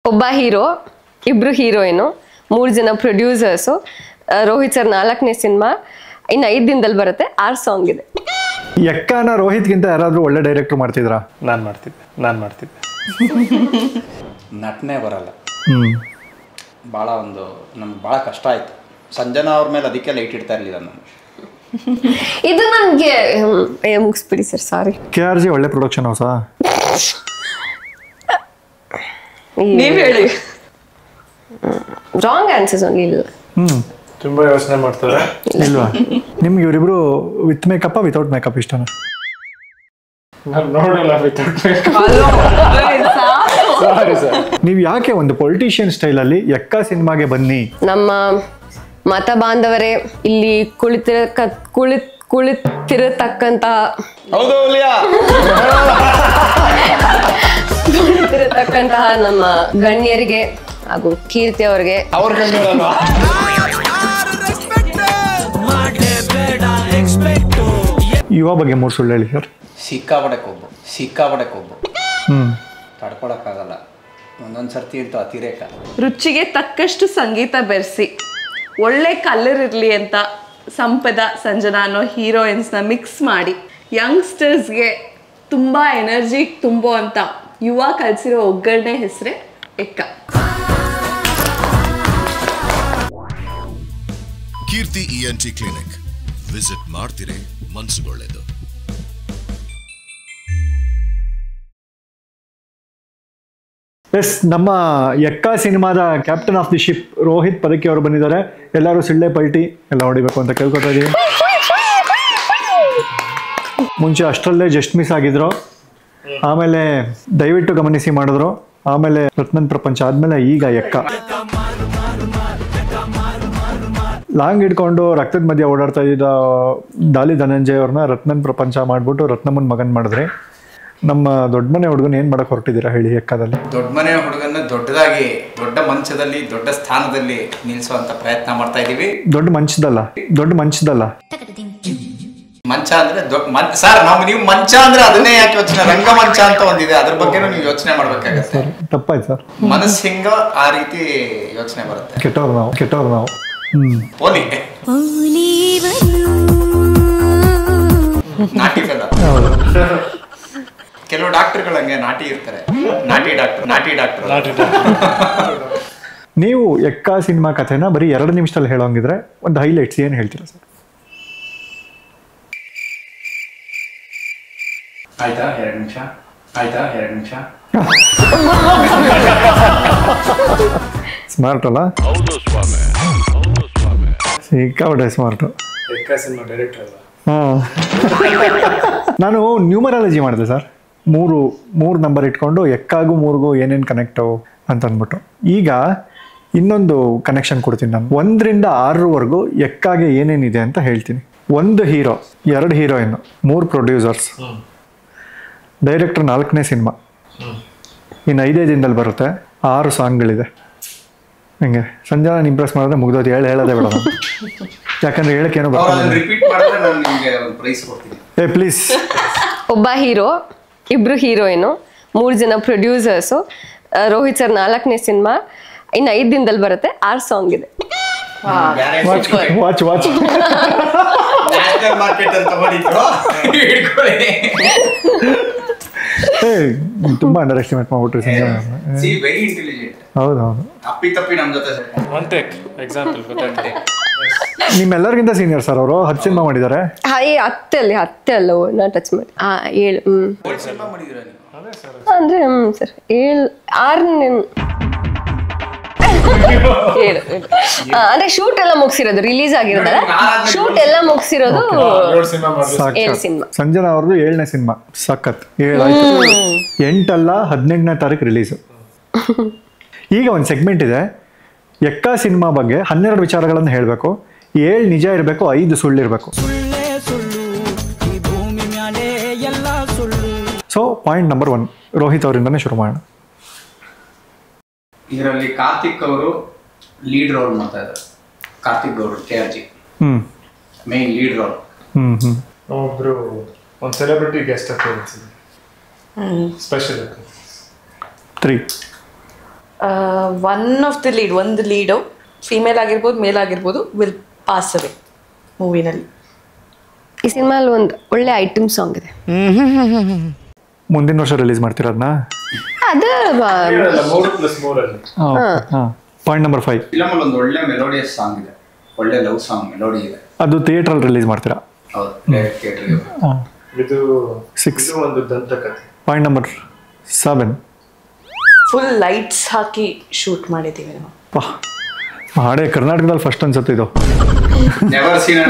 ಒಬ್ಬ ಹೀರೋ, ಇಬ್ರು ಹೀರೋಯಿನು, 3 ಜನ ಪ್ರೊಡ್ಯೂಸರ್ಸು, ರೋಹಿತ್ ಸರ್ 4ನೇ ಸಿನಿಮಾ, ಇನ್ನು 5 ದಿನದಲ್ಲಿ ಬರುತ್ತೆ, 6 ಸಾಂಗ್ ಇದೆ. ಎಕ್ಕನ ರೋಹಿತ್ಗಿಂತ ಯಾರಾದರೂ ಒಳ್ಳೆ ಡೈರೆಕ್ಟರ್ ಮಾಡ್ತಿದ್ರಾ? ನಾನು ಮಾಡ್ತಿದ್ದೆ ನಟನೆ ಬರಲ್ಲ. ಭಾಳ ನಮ್ಗೆ ಭಾಳ ಕಷ್ಟ ಆಯಿತು. ಸಂಜನಾ ಅವ್ರ ಮೇಲೆ ಅದಕ್ಕೆ ಲೈಟ್ ಇಡ್ತಾ ಇರಲಿಲ್ಲ ನಾನು. ಇದು ನನಗೆ ಮುಗಿಸ್ಬಿಡಿ ಸರ್, ಸಾರಿ. KRG ಒಳ್ಳೆ ಪ್ರೊಡಕ್ಷನ್ ಹೌಸಾ? ನೀವ್ ಹೇಳಿ. Wrong answers only. ಇಲ್ಲ, ತುಂಬಾ ಯೋಚನೆ ಮಾಡ್ತಾರೆ. ಇಲ್ವಾ? ನಿಮ್ಗೆ ಇವರಿಬ್ರು ವಿತ್ ಮೇಕಪ್ ವಿತೌಟ್ ಮೇಕಪ್ ಇಷ್ಟನಾ? ನಾನು ನೋಡಲ್ಲ ವಿತೌಟ್ ಮೇಕಪ್. ನೀವು ಯಾಕೆ ಒಂದು ಪೊಲಿಟಿಷಿಯನ್ ಸ್ಟೈಲಲ್ಲಿ ಎಕ್ಕ ಸಿನಿಮಾಗೆ ಬನ್ನಿ? ನಮ್ಮ ಮತ ಬಾಂಧವರೇ, ಇಲ್ಲಿ ಕುಳಿತಿರತಕ್ಕಂತಹ ನಮ್ಮ ಗಣ್ಯರಿಗೆ ಹಾಗೂ ಕೀರ್ತಿ ಅವ್ರಿಗೆ ಯುವ ಬಗ್ಗೆ 3 ಸುಳ್ಳು ಹೇಳಿ ಸರ್. ಸಿಕ್ಕಾಪಡೆ ಕೊಬ್ಬು ತಡ್ಕೊಳಕ್ಕಾಗಲ್ಲ. ಒಂದೊಂದು ಸರ್ತಿ ಅಂತೂ ಅತಿರೇಕ. ರುಚಿಗೆ ತಕ್ಕಷ್ಟು ಸಂಗೀತ ಬೆರೆಸಿ ಒಳ್ಳೆ ಕಲರ್ ಇರಲಿ ಅಂತ ಸಂಪದ, ಸಂಜನಾ ಅನ್ನೋ ಹೀರೋಯಿನ್ಸ್ನ ಮಿಕ್ಸ್ ಮಾಡಿ ಯಂಗ್ಸ್ಟರ್ಸ್ಗೆ ತುಂಬ ಎನರ್ಜಿ ತುಂಬೋ ಅಂತ ಯುವ ಕಲಿಸಿರೋ ಒಗ್ಗರಣೆ ಹೆಸರೇ Ekka. Keerthi ENT clinic visit ಮಾಡ್ತಿರೇ ಮನಸ್ಸುಗೊಳ್ಳೆದು. ಎಸ್, ನಮ್ಮ ಎಕ್ಕ ಸಿನಿಮಾದ captain of the ship Rohit Padaki ಅವರು ಬಂದಿದ್ದಾರೆ. ಎಲ್ಲರೂ ಸಿಳ್ಳೆ ಪಲ್ಟಿ ಎಲ್ಲ ಹೊಡಿಬೇಕು ಅಂತ ಕೇಳ್ಕೊತಾ ಇದೀವಿ. ಮುಂಚೆ ಅಷ್ಟರಲ್ಲೇ ಜಸ್ಟ್ ಮಿಸ್ ಆಗಿದ್ರು, ಆಮೇಲೆ ದಯವಿಟ್ಟು ಗಮನಿಸಿ ಮಾಡಿದ್ರು, ಆಮೇಲೆ ರತ್ನನ್ ಪ್ರಪಂಚ ಆದ್ಮೇಲೆ ಈಗ ಎಕ್ಕ. ಲಾಂಗ್ ಹಿಡ್ಕೊಂಡು ರಕ್ತದ ಮಧ್ಯೆ ಓಡಾಡ್ತಾ ಇದ್ದ ಡಾಲಿ ಧನಂಜಯ್ ಅವ್ರನ್ನ ರತ್ನನ್ ಪ್ರಪಂಚ ಮಾಡ್ಬಿಟ್ಟು ರತ್ನಮ್ಮನ್ ಮಗನ್ ಮಾಡಿದ್ರಿ. ನಮ್ಮ ದೊಡ್ಡ ಮನೆ ಹುಡುಗನ ಏನ್ ಮಾಡಕ್ ಹೊರಟಿದ್ದೀರಾ ಹೇಳಿ ಎಕ್ಕದಲ್ಲಿ? ದೊಡ್ಡ ಮನೆ ಹುಡುಗನ ದೊಡ್ಡದಾಗಿ ದೊಡ್ಡ ಮಂಚದಲ್ಲಿ ದೊಡ್ಡ ಸ್ಥಾನದಲ್ಲಿ ನಿಲ್ಸುವಂತ ಪ್ರಯತ್ನ ಮಾಡ್ತಾ ಇದೀವಿ. ದೊಡ್ಡ ಮಂಚದಲ್ಲ ಮಂಚ ಅಂದ್ರೆ ಸರ್, ನೀವು ಮಂಚ ಅಂದ್ರೆ ಅದನ್ನೇ ಯಾಕೆ ಯೋಚನೆ, ರಂಗಮಂಚ ಅಂತ ಒಂದಿದೆ, ಅದ್ರ ಬಗ್ಗೆನೂ ನೀವು ಯೋಚನೆ ಮಾಡ್ಬೇಕಾಗತ್ತೆ. ತಪ್ಪಾಯ್ತು ಸರ್. ಮನಸ್ಸು ಹಿಂಗ ಆ ರೀತಿ ಯೋಚನೆ ಬರುತ್ತೆ. ಕೆಟ್ಟವ್ರು ನಾವು ಪೋಲಿ ನಾಟಿ ಫೆಲ್ಲ. ಕೆಲವು ಡಾಕ್ಟರ್ಗಳು ಹಂಗೆ ನಾಟಿ ಇರ್ತಾರೆ. ನಾಟಿ ಡಾಕ್ಟರ್. ನೀವು ಎಕ್ಕ ಸಿನಿಮಾ ಕಥೆನ ಬರೀ 2 ನಿಮಿಷದಲ್ಲಿ ಹೇಳೋಂಗಿದ್ರೆ ಒಂದು ಹೈಲೈಟ್ಸ್ ಏನು ಹೇಳ್ತೀರಾ ಸರ್? ಆಯ್ತಾ 2 ನಿಮಿಷ. ಸ್ಮಾರ್ಟ್ ಅಲ್ಲ? ಸಿಕ್ಕಾಪಟ್ಟೆ ಸ್ಮಾರ್ಟ್. ನಾನು ನ್ಯೂಮರಾಲಜಿ ಮಾಡಿದೆ ಸರ್. 3 ನಂಬರ್ ಇಟ್ಕೊಂಡು ಎಕ್ಕಾಗೂ 3ಗೂ ಏನೇನು ಕನೆಕ್ಟು ಅಂತ ಅಂದ್ಬಿಟ್ಟು. ಈಗ ಇನ್ನೊಂದು ಕನೆಕ್ಷನ್ ಕೊಡ್ತೀನಿ ನಾನು. 1 ರಿಂದ 6ರವರೆಗೂ ಎಕ್ಕಾಗೆ ಏನೇನಿದೆ ಅಂತ ಹೇಳ್ತೀನಿ. 1 ಹೀರೋ, 2 ಹೀರೋಯಿನ್, 3 ಪ್ರೊಡ್ಯೂಸರ್ಸ್, ಡೈರೆಕ್ಟರ್ 4ನೇ ಸಿನಿಮಾ, ಇನ್ನು 5 ದಿನದಲ್ಲಿ ಬರುತ್ತೆ, 6 ಸಾಂಗ್ಗಳಿದೆ. ಹಿಂಗೆ ಸಂಜನಾ ಇಂಪ್ರೆಸ್ ಮಾಡಿದ್ರೆ ಮುಗ್ದೋದು. ಹೇಳೋದೇ ಬೇಡ, ಯಾಕಂದ್ರೆ ಹೇಳಕ್ಕೇನೋ ಬರ್ತೀನಿ. ಪ್ಲೀಸ್. ಒಬ್ಬ ಹೀರೋ, ಇಬ್ರು ಹೀರೋಯಿನು, 3 ಜನ ಪ್ರೊಡ್ಯೂಸರ್ಸು, ರೋಹಿತ್ ಸರ್ 4ನೇ ಸಿನಿಮಾ, ಇನ್ನು 5 ದಿನದಲ್ಲಿ ಬರುತ್ತೆ, 6 ಸಾಂಗ್ ಇದೆ. ವಾಚ್ ತುಂಬಾ ಅಂಡರ್ ಎಸ್ಟಿಮೇಟ್ ಮಾಡ್ಬಿಟ್ರಿ ಸಂಜನಾ. ಹೌದು. ನಿಮ್ಮೆಲ್ಲರಿಗಿಂತ ಸೀನಿಯರ್ ಸರ್ ಅವರು. 10 ಸಿನಿಮಾ ಮಾಡಿದ್ದಾರೆ. ಹತ್ತೆ ಅಲ್ಲ ಟಚ್ ಮಾಡಿ 7 ಅಂದ್ರೆ ಸರ್ 7 ಅಂದ್ರೆ ಶೂಟ್ ಎಲ್ಲ ಮುಗಿಸಿರೋದು, ರಿಲೀಸ್ ಆಗಿರೋದಲ್ಲ, ಶೂಟ್ ಎಲ್ಲ ಮುಗಿಸಿರೋದು 7 ಸಿನಿಮಾ. ಸಂಜನಾ ಅವ್ರದ್ದು 7ನೇ ಸಿನಿಮಾ. ಸಖತ್ 7 ಆಯ್ತು. 8 ಅಲ್ಲ 18ನೇ ತಾರೀಕು ರಿಲೀಸು. ಈಗ ಒಂದು ಸೆಗ್ಮೆಂಟ್ ಇದೆ, ಎಕ್ಕ ಸಿನಿಮಾ ಬಗ್ಗೆ 12 ವಿಚಾರಗಳನ್ನು ಹೇಳಬೇಕು. 7 ನಿಜ ಇರಬೇಕು, 5 ಸುಳ್ಳು ಇರಬೇಕು. ಸೊ ಪಾಯಿಂಟ್ ನಂಬರ್ 1 ರೋಹಿತ್ ಅವರಿಂದನೇ ಶುರು ಮಾಡೋಣ. ಇದರಲ್ಲಿ ಕಾರ್ತಿಕ್ ಅವರು ಲೀಡ್ ರೋಲ್ ಮಾಡ್ತಾ ಇದ್ದಾರೆ. ಕಾರ್ತಿಕ್ ಗೌಡ್ರು KRG ಮೇನ್ ಲೀಡ್ ರೋಲ್. ಒಬ್ರು ಒಂದು ಸೆಲೆಬ್ರಿಟಿ ಗೆಸ್ಟ್ ಅಪಿಯರೆನ್ಸ್ ಇದೆ, special. 3 one of the lead, ಒಂದು ಲೀಡು ಫೀಮೇಲ್ ಆಗಿರ್ಬೋದು ಮೇಲ್ ಆಗಿರ್ಬೋದು ವಿಲ್ ಪಾಸ್ ಅವೇ ಮೂವಿನಲ್ಲಿ. ಈ ಸಿನಿಮಾಲ್ಲಿ ಒಂದು ಒಳ್ಳೆ ಐಟಮ್ ಸಾಂಗ್ ಇದೆ. ಮುಂದಿನ ವರ್ಷ ರಿಲೀಸ್ ಮಾಡ್ತಿರೋದನ್ನ. ಅದು 3+3 ಪಾಯಿಂಟ್ ನಂಬರ್ 5. ಫಿಲಮ್ ಅಲ್ಲಿ ಒಂದು ಒಳ್ಳೆ ಮೆಲೋಡಿಯಸ್ ಸಾಂಗ್ ಇದೆ, ಒಳ್ಳೆ ಲವ್ ಸಾಂಗ್ ಮೆಲೋಡಿ ಇದೆ. ಅದು ಥಿಯೇಟ್ರಲ್ಲಿ ರಿಲೀಸ್ ಮಾಡ್ತೀರಾ? ಹೌದು, ಥಿಯೇಟರ್ಗೆ. ಇದು 6. ಒಂದು ದಂತಕಥೆ. Point number 7. ಫುಲ್ ಲೈಟ್ಸ್ ಹಾಕಿ ಶೂಟ್ ಮಾಡಿದ್ದೀವಿ ನಾವು. ಹಾಡೇ ಕರ್ನಾಟಕದಲ್ಲಿ ಫಸ್ಟ್ ಅನ್ಸುತ್ತೆ ಇದು. Never seen.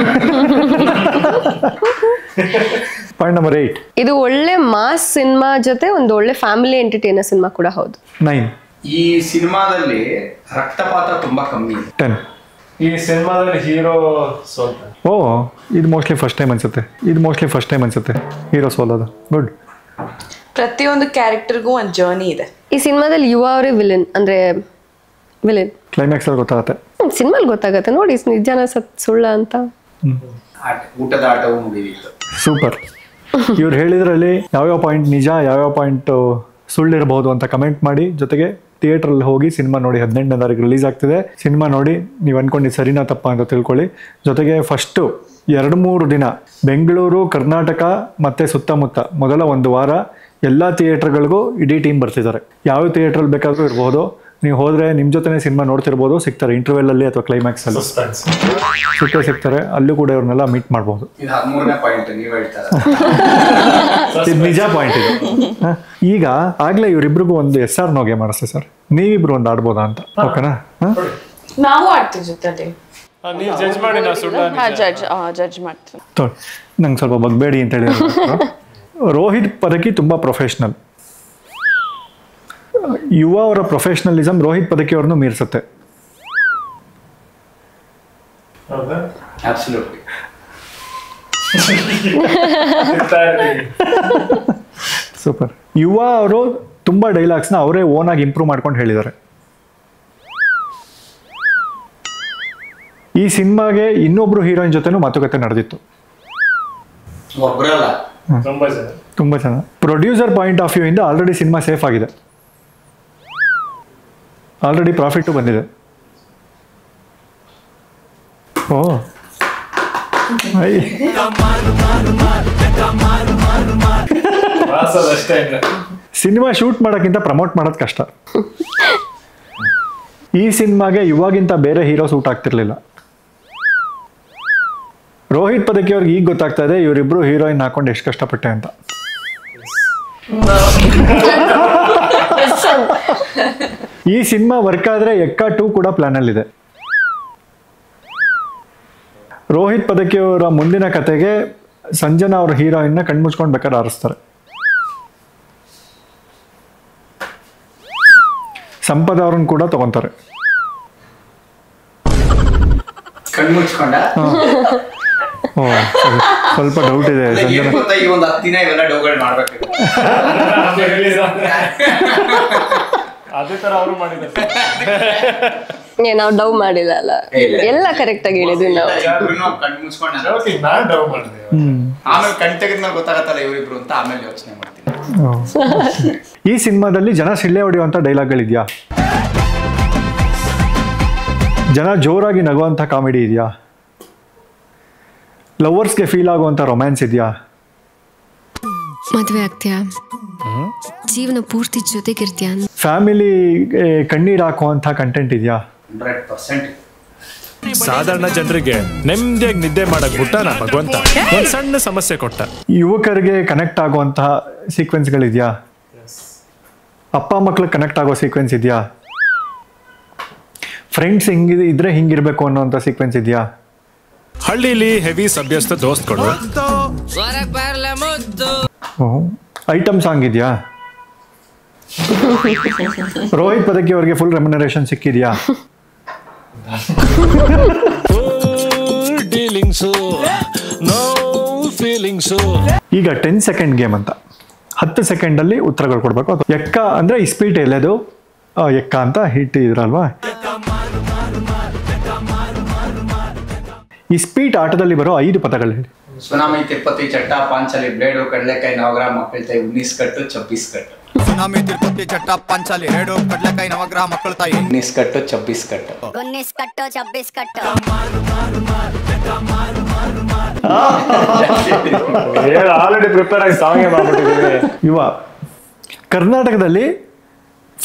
Point number 8. ಇದು ಒಳ್ಳೆ ಮಾಸ್ ಸಿನಿಮಾ ಜೊತೆ ಒಂದು ಒಳ್ಳೆ ಫ್ಯಾಮಿಲಿ ಎಂಟರ್ಟೈನರ್ ಸಿನಿಮಾ ಕೂಡ ಹೌದು. 9. ಈ ಸಿನಿಮಾದಲ್ಲಿ ರಕ್ತಪಾತ ತುಂಬಾ ಕಮ್ಮಿ ಇದೆ. 10. ಈ ಸಿನಿಮಾದಲ್ಲಿ ಹೀರೋ ಸೋಲ್ತಾನೆ. ಓ, ಇದು ಮೋಸ್ಟ್ಲಿ ಫಸ್ಟ್ ಟೈಮ್ ಅನ್ಸುತ್ತೆ ಹೀರೋ ಸೋಲೋದು. ಗುಡ್. ಪ್ರತಿಯೊಂದು ಕ್ಯಾರೆಕ್ಟರ್ಗೂ ಒಂದು ಜರ್ನಿ ಇದೆ. ಈ ಸಿನಿಮಾದಲ್ಲಿ ಯುವ ಅವರೇ ವಿಲನ್, ಅಂದ್ರೆ ವಿಲನ್. ಕ್ಲೈಮ್ಯಾಕ್ಸ್ ಅಲ್ಲಿ ಗೊತ್ತಾಗುತ್ತೆ. ಸಿನಿಮಾಲ್ ಗೊತ್ತಾಗತ್ತೆ ನೋಡಿ ನಿಜಾನ ಸುಳ್ಳ ಅಂತ. ಊಟದ ಆಟವು ಮುಗಿದಿತ್ತು. ಸೂಪರ್. ಇವ್ರು ಹೇಳಿದ್ರಲ್ಲಿ ಯಾವ್ಯಾವ ಪಾಯಿಂಟ್ ನಿಜ, ಯಾವ್ಯಾವ ಪಾಯಿಂಟ್ ಸುಳ್ಳಿರಬಹುದು ಅಂತ ಕಮೆಂಟ್ ಮಾಡಿ. ಜೊತೆಗೆ ಥಿಯೇಟ್ರಲ್ಲಿ ಹೋಗಿ ಸಿನಿಮಾ ನೋಡಿ. 18ನೇ ತಾರೀಕು ರಿಲೀಸ್ ಆಗ್ತಿದೆ. ಸಿನಿಮಾ ನೋಡಿ ನೀವು ಅನ್ಕೊಂಡಿದ್ದು ಸರಿನಾ ತಪ್ಪ ಅಂತ ತಿಳ್ಕೊಳ್ಳಿ. ಜೊತೆಗೆ ಫಸ್ಟು 2-3 ದಿನ ಬೆಂಗಳೂರು, ಕರ್ನಾಟಕ ಮತ್ತು ಸುತ್ತಮುತ್ತ ಮೊದಲ 1 ವಾರ ಎಲ್ಲ ಥಿಯೇಟ್ರ್ಗಳಿಗೂ ಇಡೀ ಟೀಮ್ ಬರ್ತಿದ್ದಾರೆ. ಯಾವ ಥಿಯೇಟ್ರಲ್ಲಿ ಬೇಕಾದರೂ ಇರ್ಬೋದು. ನೀವು ಹೋದರೆ ನಿಮ್ಮ ಜೊತೆನೇ ಸಿನಿಮಾ ನೋಡ್ತಿರ್ಬೋದು. ಸಿಗ್ತಾರೆ ಇಂಟರ್ವೆಲ್ಲಲ್ಲಿ ಅಥವಾ ಕ್ಲೈಮ್ಯಾಕ್ಸಲ್ಲಿ ಸಿಗ್ತಾರೆ. ಅಲ್ಲೂ ಕೂಡ ಇವ್ರನ್ನೆಲ್ಲ ಮೀಟ್ ಮಾಡ್ಬೋದು. ಇದು 13ನೇ ಪಾಯಿಂಟ್ ನೀವು ಹೇಳ್ತಾರೆ. ಇದು ನಿಜ ಪಾಯಿಂಟ್ ಇದು. ಈಗ ಆಗ್ಲೇ ಇವರಿಬ್ರಿಗೂ ಒಂದು SR ನೋ ಗೇಮ್ ಆಡಿಸ್ತೆ ಸರ್. ನೀವಿಬ್ರು ಒಂದು ಆಡ್ಬೋದಾ ಅಂತ? ಓಕೆನಾ? ನಾವು ಆಡ್ತೀವಿ ಜೊತೆಲಿ. ನೀವು ಜಡ್ಜ್ ಮಾಡಿ, ನಾ ಸುಳ್ಳ ಜಡ್ಜ್ ಮಾಡ್ತೀವಿ. ನಂಗೆ ಸ್ವಲ್ಪ ಬಗ್ಬೇಡಿ ಅಂತ ಹೇಳಿ. ರೋಹಿತ್ ಪದಕಿ ತುಂಬ ಪ್ರೊಫೆಷ್ನಲ್. ಯುವ ಅವರ ಪ್ರೊಫೆಷನಲಿಸಮ್ ರೋಹಿತ್ ಪದಕಿ ಅವ್ರನ್ನು ಮೀರಿಸುತ್ತೆ. Absolutely. ಸೂಪರ್. ಯುವ ಅವರು ತುಂಬ ಡೈಲಾಗ್ಸ್ನ ಅವರೇ ಓನಾಗಿ ಇಂಪ್ರೂವ್ ಮಾಡ್ಕೊಂಡು ಹೇಳಿದ್ದಾರೆ. ಈ ಸಿನಿಮಾಗೆ ಇನ್ನೊಬ್ರು ಹೀರೋಯಿನ್ ಜೊತೆನೂ ಮಾತುಕತೆ ನಡೆದಿತ್ತು. ಒಬ್ಬರಲ್ಲ, ತುಂಬ ಚೆನ್ನಾಗಿ. ಪ್ರೊಡ್ಯೂಸರ್ ಪಾಯಿಂಟ್ ಆಫ್ ವ್ಯೂ ಇಂದ ಆಲ್ರೆಡಿ ಸಿನಿಮಾ ಸೇಫ್ ಆಗಿದೆ. ಆಲ್ರೆಡಿ ಪ್ರಾಫಿಟ್ಟು ಬಂದಿದೆ. ಓ ಸಿನಿಮಾ ಶೂಟ್ ಮಾಡೋಕ್ಕಿಂತ ಪ್ರಮೋಟ್ ಮಾಡೋದು ಕಷ್ಟ. ಈ ಸಿನಿಮಾಗೆ ಇವಾಗಿಂತ ಬೇರೆ ಹೀರೋ ಸೂಟ್ ಆಗ್ತಿರ್ಲಿಲ್ಲ. ರೋಹಿತ್ ಪದಕಿ ಅವ್ರಿಗೆ ಈಗ ಗೊತ್ತಾಗ್ತಾ ಇದೆ ಇವರಿಬ್ರು ಹೀರೋಯಿನ್ ಹಾಕೊಂಡು ಎಷ್ಟು ಕಷ್ಟಪಟ್ಟೆ ಅಂತ. ಈ ಸಿನಿಮಾ ವರ್ಕ್ ಆದ್ರೆ ಎಕ್ಕ 2 ಕೂಡ ಪ್ಲಾನ್ ಅಲ್ಲಿದೆ. ರೋಹಿತ್ ಪದಕಿ ಅವರ ಮುಂದಿನ ಕತೆಗೆ ಸಂಜನಾ ಅವರ ಹೀರೋಯಿನ್ನ ಕಣ್ಮುಚ್ಕೊಂಡು ಬೇಕಾದ್ರೆ ಆರಿಸ್ತಾರೆ. ಸಂಪದ ಅವ್ರನ್ನ ಕೂಡ ತಗೊಂತಾರೆ. ಕಣ್ಮುಚ್ಕೊಂಡ. ಓ, ಸ್ವಲ್ಪ ಡೌಟ್ ಇದೆ ಸಂಜನಾ. ಈ ಒಂದು 10 ದಿನ ಇವೆಲ್ಲ ಡೌಗಳು ಮಾಡ್ಬೇಕು. ಅದೇ ತರ ಅವರು ಮಾಡಿದ್ದಾರೆ. ನಾವು ಡವ್ ಮಾಡಿಲ್ಲ ಅಲ್ಲ, ಎಲ್ಲ ಕರೆಕ್ಟ್ ಆಗಿ ಹೇಳಿದ್ವಿ ನಾವು. ಕಣ್ ಮುಚ್ಕೊಂಡ ನಾನ್ ಡವ್ ಮಾಡಿದೆ. ಆಮೇಲೆ ಕಣ್ ತೆಗೆದ್ಮೇಲೆ ಗೊತ್ತಾಗತ್ತಲ್ಲ ಇವರಿಬ್ರು ಅಂತ ಆಮೇಲೆ ಯೋಚನೆ ಮಾಡ್ತೀನಿ. ಈ ಸಿನಿಮಾದಲ್ಲಿ ಜನ ಸಿಳ್ಳೆ ಹೊಡೆಯುವಂಥ ಡೈಲಾಗ್ಗಳಿದೆಯಾ? ಜನ ಜೋರಾಗಿ ನಗುವಂಥ ಕಾಮಿಡಿ ಇದೆಯಾ? ಲವರ್ಸ್ಗೆ ಫೀಲ್ ಆಗುವಂಥ ರೊಮ್ಯಾನ್ಸ್ ಇದೆಯಾ? ಮದುವೆ ಆಗ್ತೀಯಾ, ಜೀವನ ಪೂರ್ತಿ ಜೊತೆಗಿರ್ತೀಯ, ಫ್ಯಾಮಿಲಿ ಕಣ್ಣೀರು ಹಾಕುವಂಥ ಕಂಟೆಂಟ್ ಇದೆಯಾ? 100%. ಸಾಧಾರಣ ಜನರಿಗೆ ನೆಮ್ಮದಿಯಾಗಿ ನಿದ್ದೆ ಮಾಡಕ್ ಬಿಟ್ಟಾನ ಭಗವಂತ ಒಂದು ಸಣ್ಣ ಸಮಸ್ಯೆ ಕೊಟ್ಟ. ಯುವಕರಿಗೆ ಕನೆಕ್ಟ್ ಆಗುವಂತಹ ಸೀಕ್ವೆನ್ಸ್ಗಳಿದೆಯಾ? ಅಪ್ಪ ಮಕ್ಳಿಗೆ ಕನೆಕ್ಟ್ ಆಗೋ ಸೀಕ್ವೆನ್ಸ್ ಇದೆಯಾ? ಫ್ರೆಂಡ್ಸ್ ಇದ್ರೆ ಹಿಂಗಿರ್ಬೇಕು ಅನ್ನೋಂಥ ಸೀಕ್ವೆನ್ಸ್ ಇದೆಯಾ? ಹಳ್ಳಿಲಿ ಹೆವಿ ಸಭ್ಯಸ್ಥ ದೋಸ್ತಗಳು, ಐಟಮ್ ಸಾಂಗ್ ಇದೆಯಾ? ರೋಹಿತ್ ಪದಕಿ ಅವರಿಗೆ ಫುಲ್ ರೆಮ್ಯುನರೇಷನ್ ಸಿಕ್ಕಿದೆಯಾ? ಈಗ 10 ಸೆಕೆಂಡ್ ಗೇಮ್ ಅಂತ 10 ಸೆಕೆಂಡಲ್ಲಿ ಉತ್ತರಗಳು ಕೊಡ್ಬೇಕು. ಎಕ್ಕ ಅಂದ್ರೆ ಇಸ್ಪೀಟ್ ಎಲೆದು ಎಕ್ಕ ಅಂತ ಇಟ್ಟಿದ್ರಲ್ವಾ? ಇಸ್ಪೀಟ್ ಆಟದಲ್ಲಿ ಬರೋ 5 ಪದಗಳು ಹೇಳಿ. ಸುನಾಮಿ, ತಿರುಪತಿ, ಚಟ್ಟ, ಪಾಂಚಲಿ, ಬ್ಲೇಡು, ಕಡಲೆಕಾಯಿ, ನವಗ್ರಾಮ, ಮಕ್ಕಳ 19 ಕಟ್ಟು, 26 ಕಟ್ಟು. ಸುನಾಮಿ ತಿರುಪತಿ ಚಟ್ಟ ಪಂಚಾಲಿ ರೇಡು ಕಡ್ಲೆಕಾಯಿ ನವಗ್ರಹ ಮಕ್ಕಳ ತಾಯಿ 19 ಕಟ್ಟು 26 ಕಟ್ಟು 19 ಕಟ್ಟು 26 ಕಟ್ಟು ಆಲ್ರೆಡಿ ಪ್ರಿಪೇರ್ ಆಗಿ ಸಾಂಗ್ ಮಾಡ್ಬಿಟ್ಟಿದ್ದೀವಿ. ಇವ ಕರ್ನಾಟಕದಲ್ಲಿ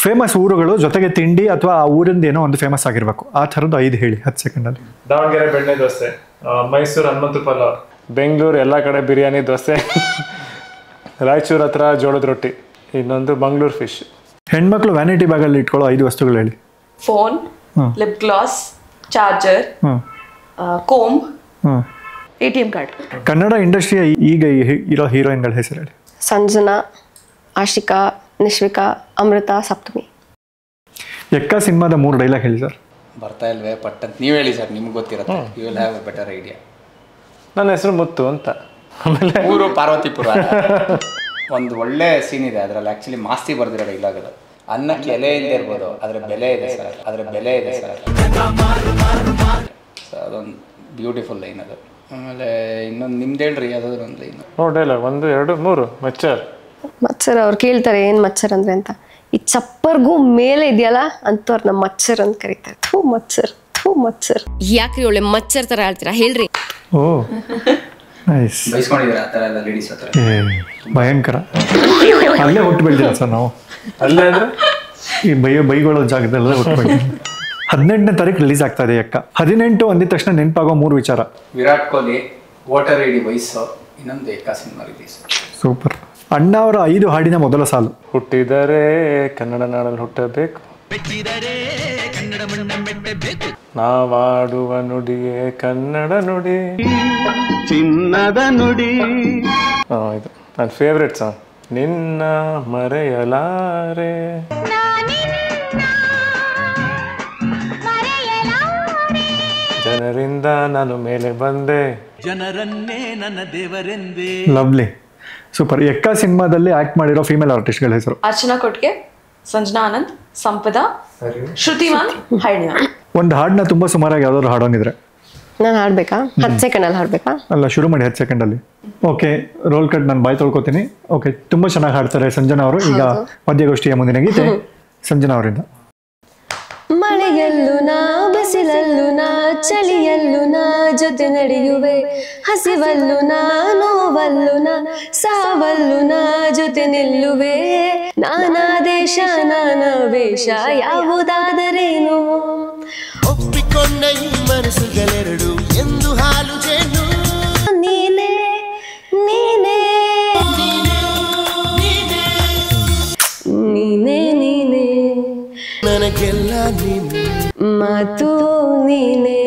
ಫೇಮಸ್ ಊರುಗಳು ಜೊತೆಗೆ ತಿಂಡಿ ಅಥವಾ ಆ ಊರಿಂದ ಏನೋ ಒಂದು ಫೇಮಸ್ ಆಗಿರ್ಬೇಕು. ಆ ಥರದ್ದು 5 ಹೇಳಿ 10 ಸೆಕೆಂಡಲ್ಲಿ. ದಾವಣಗೆರೆ ಬೆಣ್ಣೆ ದೋಸೆ, ಮೈಸೂರು ಹನುಮಂತು ಪಲಾವ್, ಬೆಂಗಳೂರು ಎಲ್ಲ ಕಡೆ ಬಿರಿಯಾನಿ ದೋಸೆ, ರಾಯಚೂರು ಹತ್ರ ಜೋಳದ ರೊಟ್ಟಿ, ಇನ್ನೊಂದು ಮಂಗಳೂರು ಫಿಶ್. ಹೆಣ್ಮಕ್ಳು ವ್ಯಾನಿಟಿ ಬ್ಯಾಗಲ್ಲಿ ಇಟ್ಕೊಳ್ಳೋ 5 ವಸ್ತುಗಳು ಹೇಳಿ. Phone, lip gloss, charger, comb, ATM card. Kannada ಇಂಡಸ್ಟ್ರಿಯ ಈಗ ಇರೋ ಹೀರೋಯಿನ್ಗಳ ಹೆಸರು ಹೇಳಿ. ಸಂಜನಾ, ಆಶಿಕಾ, ನಿಶ್ವಿಕಾ, ಅಮೃತ, ಸಪ್ತಮಿ. ಎಕ್ಕ ಸಿನಿಮಾದ 3 ಡೈಲಾಗ್ ಹೇಳಿ ಸರ್. ಬರ್ತಾ ಇಲ್ವೇ ಪಟ್ಟಂತ ನೀವು ಹೇಳಿ ಸರ್, ನಿಮ್ಗೆ ಗೊತ್ತಿರುತ್ತೆ. You will have a better idea. ನನ್ನ ಹೆಸರು ಮುತ್ತು ಅಂತ. ಆಮೇಲೆ ಊರು ಪಾರ್ವತಿಪುರ. ಒಂದು ಒಳ್ಳೆ ಸೀನ್ ಇದೆ ಅದರಲ್ಲಿ, ಆ್ಯಕ್ಚುಲಿ ಮಾಸ್ತಿ ಬರ್ದಿರೋ ಡೈಲಾಗ್ ಅದು. ಅನ್ನಕ್ಕೆ ಎಲೆ ಇಲ್ಲದೆ ಇರ್ಬೋದು, ಅದರ ಬೆಲೆ ಇದೆ ಸರ್, ಅದರ ಬೆಲೆ ಇದೆ ಸರ್. ಅದೊಂದು ಬ್ಯೂಟಿಫುಲ್ ಲೈನ್ ಅದು. ಆಮೇಲೆ ಇನ್ನೊಂದು ನಿಮ್ದು ಹೇಳ್ರಿ ಯಾವುದಾದ್ರು ಒಂದು ಲೈನ್. ಡೈಲಾಗ್ 1 2 3 ಮಚ್ಚರ್. ಮಚ್ಚರ್ ಅವ್ರು ಕೇಳ್ತಾರೆ ಏನ್ ಮಚ್ಚರ್ ಅಂದ್ರೆ ಅಂತ. ಈ ಚಪ್ಪರ್ಗೂ ಮೇಲೆ ಇದೆಯಲ್ಲ ಅಂತವ್ರು ನಮ್ಮ ಮಚ್ಚರ್ ಅಂತ ಕರೀತಾರೆ. ಥೂ ಮಚ್ಚರ್, ಥೂ ಮಚ್ಚರ್. ಯಾಕ್ರಿ ಒಳ್ಳೆ ಮಚ್ಚರ್ ತರ ಹೇಳ್ತೀರಾ ಹೇಳ್ರಿ. ಓ ನೈಸ್. ಬೈಸ್ಕೊಂಡಿದ್ದೀರಾ ಆ ಥರ ಎಲ್ಲ ಲೇಡೀಸ್ ಹತ್ರ? ಭಯಂಕರ. ಅಲ್ಲೇ ಹುಟ್ಟು ಬೆಳ್ದಿರ ಸರ್ ನಾವು. ಅಲ್ಲೇ ಅಂದ್ರೆ ಈ ಬೈಗಳೋ ಜಾಗದಲ್ಲೇ ಹುಟ್ಟು ಬೆಳ್ದಿರ. 18ನೇ ತಾರೀಕು ರಿಲೀಸ್ ಆಗ್ತಾ ಇದೆ ಎಕ್ಕ. 18 ಅಂದಿದ ತಕ್ಷಣ ನೆನಪಾಗೋ 3 ವಿಚಾರ. ವಿರಾಟ್ ಕೊಹ್ಲಿ, ವೋಟರ್ ಐಡಿ ವಯಸ್ಸು, ಇನ್ನೊಂದು ಎಕ್ಕ ಸಿನಿಮಾ ರಿಲೀಸ್. ಸೂಪರ್. ಅಣ್ಣ ಅವರ 5 ಹಾಡಿನ ಮೊದಲ ಸಾಲು. ಹುಟ್ಟಿದರೆ ಕನ್ನಡ ನಾಡಲ್ಲಿ ಹುಟ್ಟಬೇಕು, ನಾವಾಡುವ ನುಡಿಯೇ ಕನ್ನಡ ನುಡಿ, ಚಿನ್ನದ ನುಡಿ. ಇದು ನನ್ನ ಫೇವ್ರೆಟ್ ಸಾಂಗ್. ನಿನ್ನ ಮರೆಯಲಾರೆ, ಜನರಿಂದ ನಾನು ಮೇಲೆ ಬಂದೆ, ಜನರನ್ನೇ ನನ್ನ ದೇವರೆಂದೇ. Lovely, super. ಎಕ್ಕ ಸಿನಿಮಾದಲ್ಲಿ ಆಕ್ಟ್ ಮಾಡಿರೋ ಫೀಮೇಲ್ ಆರ್ಟಿಸ್ಟ್ಗಳ ಹೆಸರು. ಅರ್ಚನಾ ಕೊಟ್ಗೆ, ಸಂಜನಾ ಆನಂದ್, ಸಂಪದಾ, ಶ್ರುತಿಮಾನ್, ಹೈಣಿಮಾ. ಒಂದು ಹಾಡನ್ನ ತುಂಬಾ ಸುಮಾರಾಗಿ ಯಾವ್ದಾದ್ರು ಹಾಡೋನಿದ್ರೆ ನಾನು ಹಾಡ್ಬೇಕಾ? 10 ಸೆಕೆಂಡಲ್ಲಿ ಹಾಡ್ಬೇಕಾ? ಅಲ್ಲ, ಶುರು ಮಾಡಿ 10 ಸೆಕೆಂಡಲ್ಲಿ. Okay, roll cut. ನಾನು ಬಾಯ್ ತೊಳ್ಕೊತೀನಿ. ಓಕೆ, ತುಂಬಾ ಚೆನ್ನಾಗಿ ಹಾಡ್ತಾರೆ ಸಂಜನಾ ಅವರು. ಈಗ ಮಧ್ಯಗೋಷ್ಠಿಯ ಮುಂದಿನ ಗೀತೆ ಸಂಜನಾ ಅವರಿಂದ. ಮಳೆಯಲ್ಲೂ ನಾ, ಬಿಸಿಲಲ್ಲೂ ನಾ, ಚಳಿಯಲ್ಲೂ ನಾ ಜೊತೆ ನಡೆಯುವೆ, ಹಸಿವಲ್ಲೂ ನಾ, ನೋವಲ್ಲೂ ನಾ, ಸಾವಲ್ಲೂ ನಾ ಜೊತೆ ನಿಲ್ಲುವೆ, ನಾನಾ ದೇಶ ನಾನಾ ವೇಷ ಯಾವುದಾದರೇನು, ಒಪ್ಪಿಕೊಂಡ ಈ ಮನಸ್ಸುಗಳೆರಡು ಎಂದು ಹಾಲು ಜೇನು, ನೀನೇ ನೀನೇ ನೀನೇ ನೀನೇ ನನಗೆಲ್ಲ ನೀನೆ, ಮಾತು ನೀನೆ,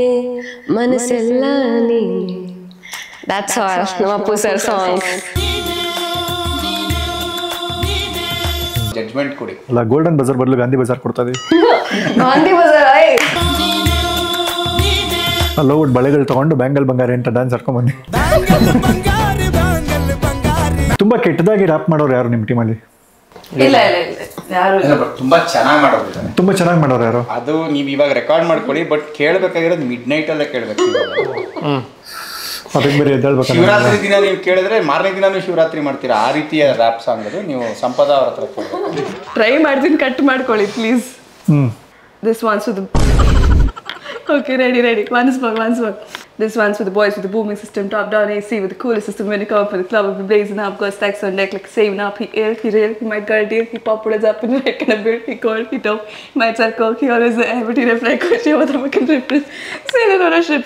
ಮನಸ್ಸೆಲ್ಲ ನೀನೆ. That's all. ನಮ್ಮ ಅಪ್ಪು ಸರ್ ಸಾಂಗ್. ಜಡ್ಜ್ಮೆಂಟ್ ಕೊಡಿ. ಅಲ್ಲ, ಗೋಲ್ಡನ್ ಬಜಾರ್ ಬದಲು ಗಾಂಧಿ ಬಜಾರ್ ಕೊಡ್ತಾ ಇದೀವಿ. ಗಾಂಧಿ ಬಜಾರ್. ಅಲ್ಲ, ಒಟ್ಟು ಬಳೆಗಳು ತಗೊಂಡು ಬ್ಯಾಂಗಲ್ ಬಂಗಾರಿ ಅಂತ ಡ್ಯಾನ್ಸ್ ಆಡ್ಕೊಂಡ್ ಬನ್ನಿ. ತುಂಬಾ ಕೆಟ್ಟದಾಗಿ ರ್ಯಾಪ್ ಮಾಡೋರು ಯಾರು ನಿಮ್ಮ ಟೀಮಲ್ಲಿ? ಇಲ್ಲ ಇಲ್ಲ ಇಲ್ಲ, ಯಾರು ತುಂಬಾ ಚೆನ್ನಾಗಿ ಮಾಡೋದಿದ್ದಾರೆ. ತುಂಬಾ ಚೆನ್ನಾಗಿ ಮಾಡೋರು ಯಾರು? ಅದು ನೀವು ಇವಾಗ ರೆಕಾರ್ಡ್ ಮಾಡ್ಕೊಳ್ಳಿ, ಬಟ್ ಕೇಳಬೇಕಾಗಿರೋದು ಮಿಡ್ ನೈಟ್ ಅಲ್ಲೇ ಕೇಳಬೇಕು. ಅದಕ್ಕೆ ಬೇರೆ ಎದ್ದೇಳ್ಬೇಕು. ಶಿವರಾತ್ರಿ ದಿನ ನೀವು ಕೇಳಿದ್ರೆ ಮಾರನೇ ದಿನಾನು ಶಿವರಾತ್ರಿ ಮಾಡ್ತೀರಾ. ಆ ರೀತಿಯ ರ್ಯಾಪ್ ಸಾಂಗ್ ಅದು. ನೀವು ಸಂಪದ ಅವ್ರ ಹತ್ರ ಕೇಳಬೇಕು. ಟ್ರೈ ಮಾಡ್ತೀನಿ, ಕಟ್ ಮಾಡ್ಕೊಳ್ಳಿ please. This one's for the okay, ready. Once more. This one's for the boys with the booming system, top down AC with the coolest system. When you come up for the club, we'll be blazing up, got stacks on deck like saving up. He ill, he real, he might got a deal, he popular up in the neck and a bit, he cold, he dope, he might sell coke, he always there, but he never like what you want to make a trip. Sailing on a ship.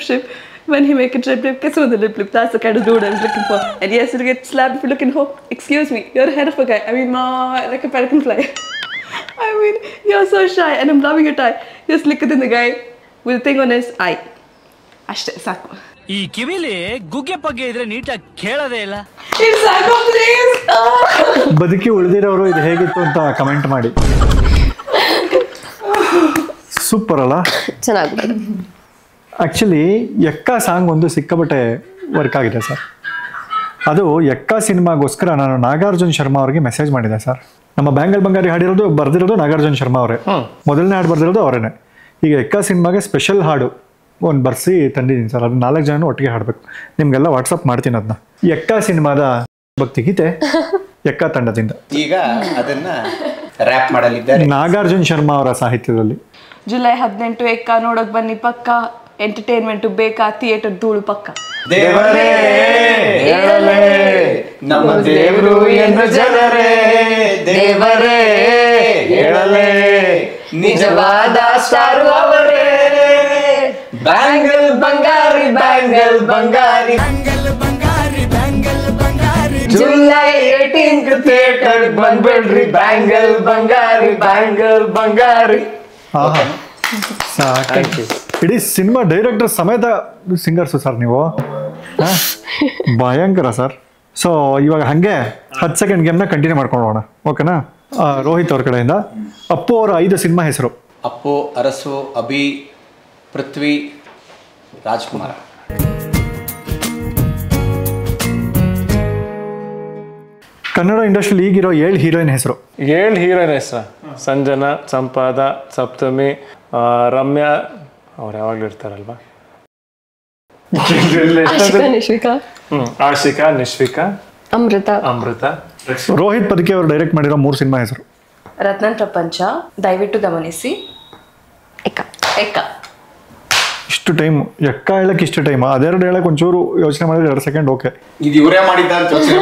When he make a trip, kiss on the lip, that's the kind of dude I was looking for. And yes, you'll get slapped if you're looking for. Excuse me, you're a head of a guy. I mean, like a pelican fly. I mean, you're so shy, and I'm loving your tie. Just look at the guy with a thing on his eye. ಅಷ್ಟೇ ಸಾಕು. ಈ ಕಿವಿಲಿ ಗುಗ್ಗೆ ಪಗ್ಗೆ ಇದ್ರೆ ನೀಟಾಗಿ ಕೇಳೋದೇ ಇಲ್ಲ. ಸಾಕು please. ಬದುಕಿ ಉಳಿದಿರೋರು ಇದು ಹೇಗಿತ್ತು ಅಂತ ಕಮೆಂಟ್ ಮಾಡಿ. ಸೂಪರ್ ಅಲ್ಲ? ಚೆನ್ನಾಗಿ. ಆ್ಯಕ್ಚುಲಿ ಎಕ್ಕ ಸಾಂಗ್ ಒಂದು ಸಿಕ್ಕಾಪಟ್ಟೆ ವರ್ಕ್ ಆಗಿದೆ ಸರ್. ಅದು ಎಕ್ಕ ಸಿನಿಮಾಗೋಸ್ಕರ ನಾನು ನಾಗಾರ್ಜುನ್ ಶರ್ಮಾ ಅವ್ರಿಗೆ ಮೆಸೇಜ್ ಮಾಡಿದೆ ಸರ್. ನಮ್ಮ ಬ್ಯಾಂಗಲ್ ಬಂಗಾರಿ ಹಾಡಿರೋದು ಬರ್ದಿರೋದು ನಾಗಾರ್ಜುನ್ ಶರ್ಮಾ ಅವರೇ. ಮೊದಲನೇ ಹಾಡು ಬರ್ದಿರೋದು ಅವರೇನೆ. ಈಗ ಎಕ್ಕ ಸಿನಿಮಾಗೆ ಸ್ಪೆಷಲ್ ಹಾಡು ಒಂದು ಬರ್ಸಿ ತಂದಿದ್ದೀನಿ ಸರ್. ಅದು 4 ಜನ ಒಟ್ಟಿಗೆ ಹಾಡಬೇಕು. ನಿಮಗೆಲ್ಲ ವಾಟ್ಸಪ್ ಮಾಡ್ತೀನಿ ಅದನ್ನ. ಎಕ್ಕ ಸಿನಿಮಾದ ಭಕ್ತಿಗೀತೆ ಎಕ್ಕ ತಂಡದಿಂದ. ಈಗ ಅದನ್ನ ರ್ಯಾಪ್ ಮಾಡಲಿದ್ದಾರೆ ನಾಗಾರ್ಜುನ್ ಶರ್ಮಾ ಅವರ ಸಾಹಿತ್ಯದಲ್ಲಿ. ಜುಲೈ 18 ಎಕ್ಕ ನೋಡಕ್ ಬನ್ನಿ ಪಕ್ಕ, ಎಂಟರ್ಟೈನ್ಮೆಂಟ್ ಬೇಕಾ, ಥಿಯೇಟರ್ ಧೂಳು ಪಕ್ಕ. ದೇವರೇ ಹೇಳಲೇ ನಮ್ಮ ದೇವರು ಎಂದು ಜನರೇ, ದೇವರೇ ಹೇಳಲೇ ನಿಜವಾದ ಸ್ಟಾರ್ ಅವರೇ. ಬ್ಯಾಂಗಲ್ ಬಂಗಾರಿ ಬ್ಯಾಂಗಲ್ ಬಂಗಾರಿ ಜುಲೈ 18 ಥಿಯೇಟರ್ ಬಂದ್ಬಿಡ್ರಿ. ಬ್ಯಾಂಗಲ್ ಬಂಗಾರಿ ಬ್ಯಾಂಗಲ್ ಬಂಗಾರಿ. ಇಡೀ ಸಿನಿಮಾ ಡೈರೆಕ್ಟರ್ ಸಮೇತ ಸಿಂಗರ್ಸು ಸರ್ ನೀವು, ಭಯಂಕರ ಸರ್. ಸೊ ಇವಾಗ ಹಾಗೆ 10 ಸೆಕೆಂಡ್ ಗೇಮ್ನ ಕಂಟಿನ್ಯೂ ಮಾಡ್ಕೊಂಡು ಹೋಗೋಣ, ಓಕೆನಾ? ರೋಹಿತ್ ಅವ್ರ ಕಡೆಯಿಂದ ಅಪ್ಪು ಅವರ 5 ಸಿನಿಮಾ ಹೆಸರು. ಅಪ್ಪು, ಅರಸು, ಅಭಿ, ಪೃಥ್ವಿ, ರಾಜ್ಕುಮಾರ. ಕನ್ನಡ ಇಂಡಸ್ಟ್ರಿಯಲ್ಲಿ ಈಗಿರೋ 7 ಹೀರೋಯಿನ್ ಹೆಸರು. 7 ಹೀರೋಯಿನ್ ಹೆಸರು: ಸಂಜನಾ, ಸಂಪಾದ, ಸಪ್ತಮಿ, ರಮ್ಯಾ, ಅವ್ರು ಯಾವಾಗಲೂ ಇರ್ತಾರಲ್ವಾ, ಆಶಿಕಾ, ನಿಶ್ವಿಕಾ, ಅಮೃತ. ರೋಹಿತ್ ಪದಕಿ ಅವರು ಡೈರೆಕ್ಟ್ ಮಾಡಿರೋ 3 ಸಿನಿಮಾ ಹೆಸರು. ರತ್ನನ್ ಪ್ರಪಂಚ, ದಯವಿಟ್ಟು ಗಮನಿಸಿ, ಎಕ್ಕ. ಇಷ್ಟು ಟೈಮ್ ಎಕ್ಕ ಹೇಳಕ್ಕೆ ಇಷ್ಟು ಟೈಮ್, ಅದೆರಡು ಹೇಳಕ್ಕೆ ಒಂಚೂರು ಯೋಚನೆ ಮಾಡಿದ್ರೆ 2 ಸೆಕೆಂಡ್ ಓಕೆ. ಇದು ಇವರೇ ಮಾಡಿದ್ದ ಅಂತ ಯೋಚನೆ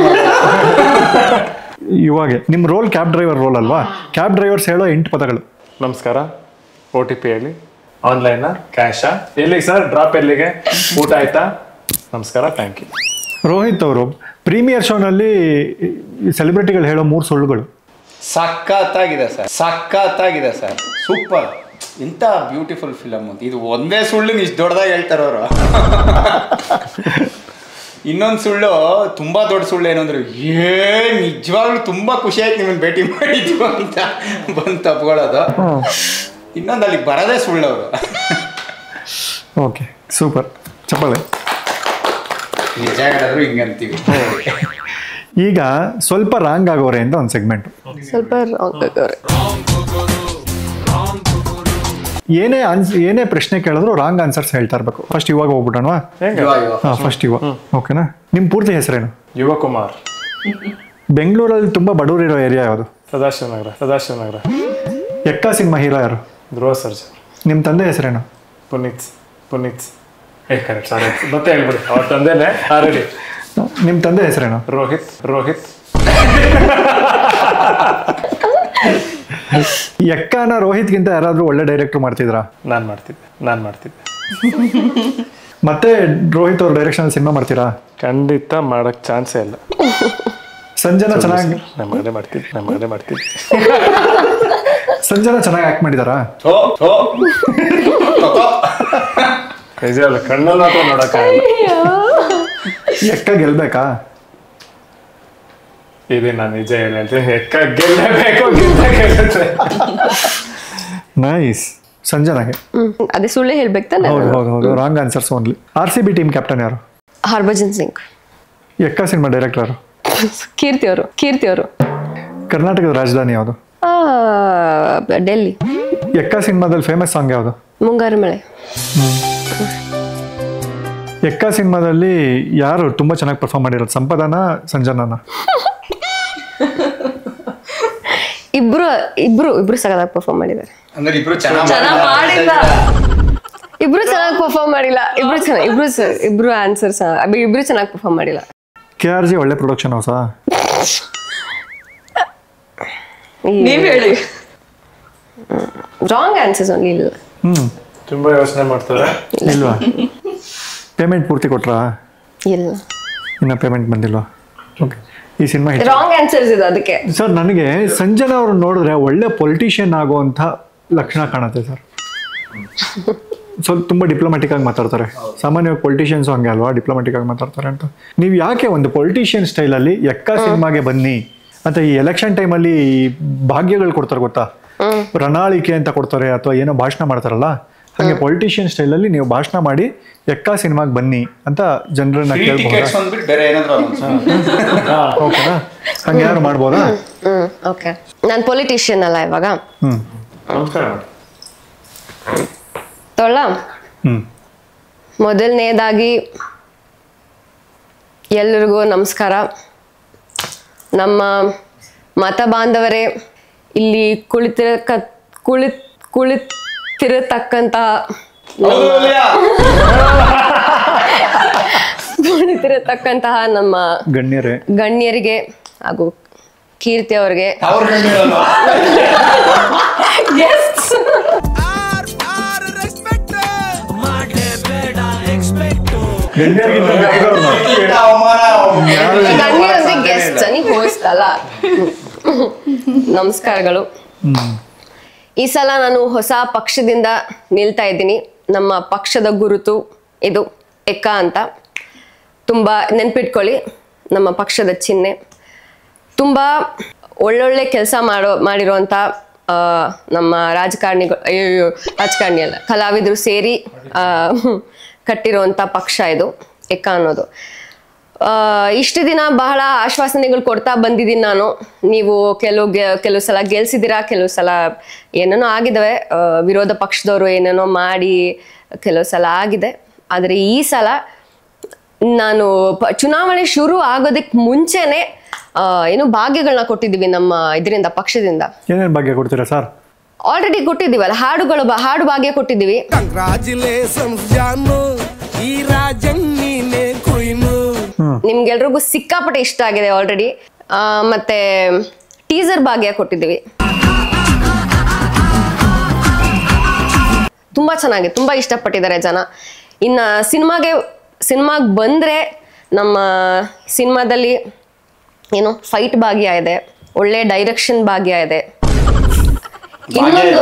ಇವಾಗ ನಿಮ್ಮ ರೋಲ್ ಕ್ಯಾಬ್ ಡ್ರೈವರ್ ರೋಲ್ ಅಲ್ವಾ? ಕ್ಯಾಬ್ ಡ್ರೈವರ್ಸ್ ಹೇಳೋ 8 ಪದಗಳು. ನಮಸ್ಕಾರ, OTP ಹೇಳಿ, ಆನ್ಲೈನಾ, ಕ್ಯಾಶಾ, ಎಲ್ಲಿಗೆ ಸರ್, ಡ್ರಾಪ್ ಎಲ್ಲಿಗೆ, ಊಟ ಆಯ್ತಾ, ನಮಸ್ಕಾರ, ಥ್ಯಾಂಕ್ ಯು. ರೋಹಿತ್ ಅವರು ಪ್ರೀಮಿಯರ್ ಶೋನಲ್ಲಿ ಸೆಲೆಬ್ರಿಟಿಗಳು ಹೇಳೋ 3 ಸುಳ್ಳುಗಳು. ಸಖತ್ತಾಗಿದೆ ಸರ್, ಸೂಪರ್, ಇಂಥ ಬ್ಯೂಟಿಫುಲ್ ಫಿಲಮ್ ಅಂತ. ಇದು ಒಂದೇ ಸುಳ್ಳು ಇಷ್ಟು ದೊಡ್ಡದಾಗಿ ಹೇಳ್ತಾರೆ ಅವರು. ಇನ್ನೊಂದು ಸುಳ್ಳು, ತುಂಬಾ ದೊಡ್ಡ ಸುಳ್ಳು ಏನು ಅಂದ್ರೆ, ನಿಜವಾಗ್ಲೂ ತುಂಬಾ ಖುಷಿ ಆಯ್ತು ನಿಮ್ಮನ್ನು ಭೇಟಿ ಮಾಡಿದ್ವು ಅಂತ ಬಂದು ತಪ್ಕೊಳ್ಳೋದು. ಇನ್ನೊಂದು ಅಲ್ಲಿಗೆ ಬರೋದೇ ಸುಳ್ಳು ಅವರು. ಓಕೆ, ಸೂಪರ್, ಚಪ್ಪಾಳೆ. ನಿಜ ಹೇಳಿದ್ರು ಹಿಂಗಂತೀವಿ. ಈಗ ಸ್ವಲ್ಪ ರಾಂಗ್ ಆಗೋರೆ ಅಂತ ಒಂದು ಸೆಗ್ಮೆಂಟ್. ಸ್ವಲ್ಪ ರಾಂಗ್ ಆಗೋರೆ. ಏನೇ ಪ್ರಶ್ನೆ ಕೇಳಿದ್ರು ರಾಂಗ್ ಆನ್ಸರ್ಸ್ ಹೇಳ್ತಾ ಇರ್ಬೇಕು. ಫಸ್ಟ್ ಇವಾಗ ಹೋಗ್ಬಿಟ್ಟೋಣ. ಫಸ್ಟ್ ಇವಾಗ, ಓಕೆನಾ? ನಿಮ್ಮ ಪೂರ್ತಿ ಹೆಸರೇನು? ಯುವಕುಮಾರ್. ಬೆಂಗಳೂರಲ್ಲಿ ತುಂಬಾ ಬಡವರಿರೋ ಏರಿಯಾ ಯಾವುದು? ಸದಾಶಿವನಗರ. ಎಕ್ಕ ಸಿನಿಮಾ ಹೀರೋ ಯಾರು? ಧ್ರುವ ಸರ್ಜಾ. ನಿಮ್ಮ ತಂದೆ ಹೆಸರೇನು? ಪುನೀತ್. ಕರೆಕ್ಟ್, ಸಾರಿ, ಮತ್ತೆ ಹೇಳ್ಬಿಡಿ, ಅವ್ರ ತಂದೆನೇ ಆಲ್ರೆಡಿ. ನಿಮ್ಮ ತಂದೆ ಹೆಸರೇನು? ರೋಹಿತ್. ಎಕ್ಕನ ರೋಹಿತ್ಗಿಂತ ಯಾರಾದ್ರೂ ಒಳ್ಳೆ ಡೈರೆಕ್ಟರ್ ಮಾಡ್ತಿದ್ರಾ? ನಾನು ಮಾಡ್ತಿದ್ದೆ. ಮತ್ತೆ ರೋಹಿತ್ ಅವ್ರ ಡೈರೆಕ್ಷನ್ ಸಿನಿಮಾ ಮಾಡ್ತೀರಾ? ಖಂಡಿತ ಮಾಡಕ್ ಚಾನ್ಸೇ ಇಲ್ಲ. ಸಂಜನಾ ಚೆನ್ನಾಗಿ ಮಾಡ್ತಿದ್ದೆ. ಸಂಜನಾ ಚೆನ್ನಾಗಿ ಆಕ್ಟ್ ಮಾಡಿದಾರಾ? ನಿಜ ಅಲ್ಲ, ಕಣ್ಣಲ್ಲಿ ಮಾತ್ರ ನೋಡಕ್ಕಾಗಲ್ಲ. ಎಕ್ಕ ಗೆಲ್ಬೇಕಾ? ಇದೆ, ನಾನು ನಿಜ ಹೇಳ್ತೀನಿ, ಎಕ್ಕ ಗೆಲ್ಲಬೇಕು. ನೈಸ್. ಸಂಜನಾಗೆ ಅದೇ ಸುಳ್ಳೆ ಹೇಳ್ಬೇಕು ತಾನೆ? ಹೌದು, wrong answers only. RCB team captain ಯಾರು? ಹರ್ಭಜನ್ ಸಿಂಗ್. ಎಕ್ಕ ಸಿನಿಮಾ ಡೈರೆಕ್ಟರ್ ಯಾರು? ಕೀರ್ತಿ ಅವರು. ಕರ್ನಾಟಕದ ರಾಜಧಾನಿ ಯಾವುದು? ಡೆಲ್ಲಿ. ಎಕ್ಕ ಸಿನಿಮಾದಲ್ಲಿ ಫೇಮಸ್ ಸಾಂಗ್ ಯಾವುದು? ಮುಂಗಾರು ಮಳೆ. ಎಕ್ಕ ಸಿನಿಮಾದಲ್ಲಿ ಯಾರು ತುಂಬಾ ಚೆನ್ನಾಗಿ ಪರ್ಫಾರ್ಮ್ ಮಾಡಿರೋದು? ಸಂಪದಾನ, ಸಂಜನಾನ? ಇಬ್ರು ಸಗದಾಗಿ ಪರ್ಫಾರ್ಮ್ ಮಾಡಿದ್ದಾರೆ. ಅಂದ್ರೆ ಇಬ್ರು ಚೆನ್ನಾಗಿ ಪರ್ಫಾರ್ಮ್ ಮಾಡಿಲ್ಲ. ಇಬ್ರು ಆನ್ಸರ್ಸ್ ಇಬ್ರು ಚೆನ್ನಾಗಿ ಪರ್ಫಾರ್ಮ್ ಮಾಡಿಲ್ಲ. KRG ಒಳ್ಳೆ ಪ್ರೊಡಕ್ಷನ್ ಹೌಸಾ? ನೀವ್ ಹೇಳಿ. Wrong answers only. ಇಲ್ಲ, ತುಂಬಾ ಯೋಚನೆ ಮಾಡ್ತಾರೆ. ಇಲ್ವಾ? ಪೇಮೆಂಟ್ ಪೂರ್ತಿ ಕೊಟ್ರಾ? ಇಲ್ಲ, ಇನ್ನ ಪೇಮೆಂಟ್ ಬಂದಿಲ್ವಾ? ಓಕೆ, ಈ ಸಿನಿಮಾ ರಾಂಗ್ ಆನ್ಸರ್ಸ್ ಇದೆ ಅದಕ್ಕೆ. ಸರ್, ನನಗೆ ಸಂಜನಾ ಅವ್ರು ನೋಡಿದ್ರೆ ಒಳ್ಳೆ ಪೊಲಿಟಿಷಿಯನ್ ಆಗುವಂಥ ಲಕ್ಷಣ ಕಾಣುತ್ತೆ ಸರ್. ಸ್ವಲ್ಪ ತುಂಬ ಡಿಪ್ಲೊಮ್ಯಾಟಿಕ್ ಆಗಿ ಮಾತಾಡ್ತಾರೆ. ಸಾಮಾನ್ಯವಾಗಿ ಪೊಲಿಟಿಷಿಯನ್ಸ್ ಹಂಗೆ ಅಲ್ವಾ, ಡಿಪ್ಲೊಮ್ಯಾಟಿಕ್ ಆಗಿ ಮಾತಾಡ್ತಾರೆ ಅಂತ. ನೀವು ಯಾಕೆ ಒಂದು ಪೊಲಿಟಿಷಿಯನ್ ಸ್ಟೈಲಲ್ಲಿ ಎಕ್ಕ ಸಿನಿಮಾಗೆ ಬನ್ನಿ ಅಂತ ಈ ಎಲೆಕ್ಷನ್ ಟೈಮಲ್ಲಿ ಭಾಗ್ಯಗಳು ಕೊಡ್ತಾರೆ ಗೊತ್ತಾ? ಪ್ರಣಾಳಿಕೆ ಅಂತ ಕೊಡ್ತಾರೆ, ಅಥವಾ ಏನೋ ಭಾಷಣ ಮಾಡ್ತಾರಲ್ಲ, ಹಾಗೆ ಪೊಲಿಟಿಷಿಯನ್ ಸ್ಟೈಲಲ್ಲಿ ನೀವು ಭಾಷಣ ಮಾಡಿ ಎಕ್ಕ ಸಿನಿಮಾಗೆ ಬನ್ನಿ ಅಂತ ಜನರನ್ನ ಕೇಳ್ಬೋದು. ಓಕೆನಾ? ಹಂಗೆ ಯಾರು ಮಾಡ್ಬೋದಾ? ಓಕೆ, ನಾನು ಪೊಲಿಟಿಷಿಯನ್ ಅಲ್ಲ ಇವಾಗ. ತೊಳ ಮೊದಲನೇದಾಗಿ ಎಲ್ಲರಿಗೂ ನಮಸ್ಕಾರ. ನಮ್ಮ ಮತ ಬಾಂಧವರೇ, ಇಲ್ಲಿ ಕುಳಿತಿರತಕ್ಕಂತಹ ಕುಳಿತಿರತಕ್ಕಂತಹ ನಮ್ಮ ಗಣ್ಯರಿಗೆ ಹಾಗೂ ಕೀರ್ತಿ ಅವ್ರಿಗೆ ಹೋಸ್ಟ್ ಅಲ್ಲ. ನಮಸ್ಕಾರಗಳು. ಈ ಸಲ ನಾನು ಹೊಸ ಪಕ್ಷದಿಂದ ನಿಲ್ತಾ ಇದ್ದೀನಿ. ನಮ್ಮ ಪಕ್ಷದ ಗುರುತು ಇದು ಎಕ್ಕ ಅಂತ. ತುಂಬಾ ನೆನ್ಪಿಟ್ಕೊಳ್ಳಿ, ನಮ್ಮ ಪಕ್ಷದ ಚಿಹ್ನೆ. ತುಂಬಾ ಒಳ್ಳೊಳ್ಳೆ ಕೆಲಸ ಮಾಡಿರುವಂತ ನಮ್ಮ ರಾಜಕಾರಣಿ ಅಲ್ಲ, ಕಲಾವಿದರು ಸೇರಿ ಕಟ್ಟಿರುವಂತ ಪಕ್ಷ ಇದು ಎಕ್ಕ ಅನ್ನೋದು. ಇಷ್ಟು ದಿನ ಬಹಳ ಆಶ್ವಾಸನೆಗಳು ಕೊಡ್ತಾ ಬಂದಿದ್ದೀನಿ ನಾನು. ನೀವು ಕೆಲವು ಸಲ ಗೆಲ್ಸಿದ್ದೀರಾ, ಕೆಲವು ಸಲ ಏನೇನೋ ಆಗಿದಾವೆ. ವಿರೋಧ ಪಕ್ಷದವರು ಏನೇನೋ ಮಾಡಿ ಕೆಲವು ಸಲ ಆಗಿದೆ. ಆದರೆ ಈ ಸಲ ನಾನು ಚುನಾವಣೆ ಶುರು ಆಗೋದಕ್ಕೆ ಮುಂಚೆನೆ ಏನು ಭಾಗ್ಯಗಳನ್ನ ಕೊಟ್ಟಿದ್ದೀವಿ ನಮ್ಮ ಇದರಿಂದ, ಪಕ್ಷದಿಂದ. ಏನೇನು ಭಾಗ್ಯ ಕೊಡ್ತೀರಾ ಸರ್? ಆಲ್ರೆಡಿ ಕೊಟ್ಟಿದ್ದೀವಲ್ಲ, ಹಾಡು ಭಾಗ್ಯ ಕೊಟ್ಟಿದ್ದೀವಿ. ನಿಮ್ಗೆಲ್ರಿಗೂ ಸಿಕ್ಕಾಪಟ್ಟೆ ಇಷ್ಟ ಆಗಿದೆ ಆಲ್ರೆಡಿ. ಮತ್ತೆ ಟೀಸರ್ ಭಾಗ್ಯ ಕೊಟ್ಟಿದ್ದೀವಿ. ತುಂಬಾ ಚೆನ್ನಾಗಿದೆ, ತುಂಬಾ ಇಷ್ಟಪಟ್ಟಿದ್ದಾರೆ ಜನ. ಇನ್ನ ಸಿನಿಮಾಗೆ ಬಂದ್ರೆ ನಮ್ಮ ಸಿನಿಮಾದಲ್ಲಿ ಏನು ಫೈಟ್ ಭಾಗ್ಯ ಇದೆ, ಒಳ್ಳೆ ಡೈರೆಕ್ಷನ್ ಭಾಗ್ಯ ಇದೆ. ಇನ್ನೊಂದು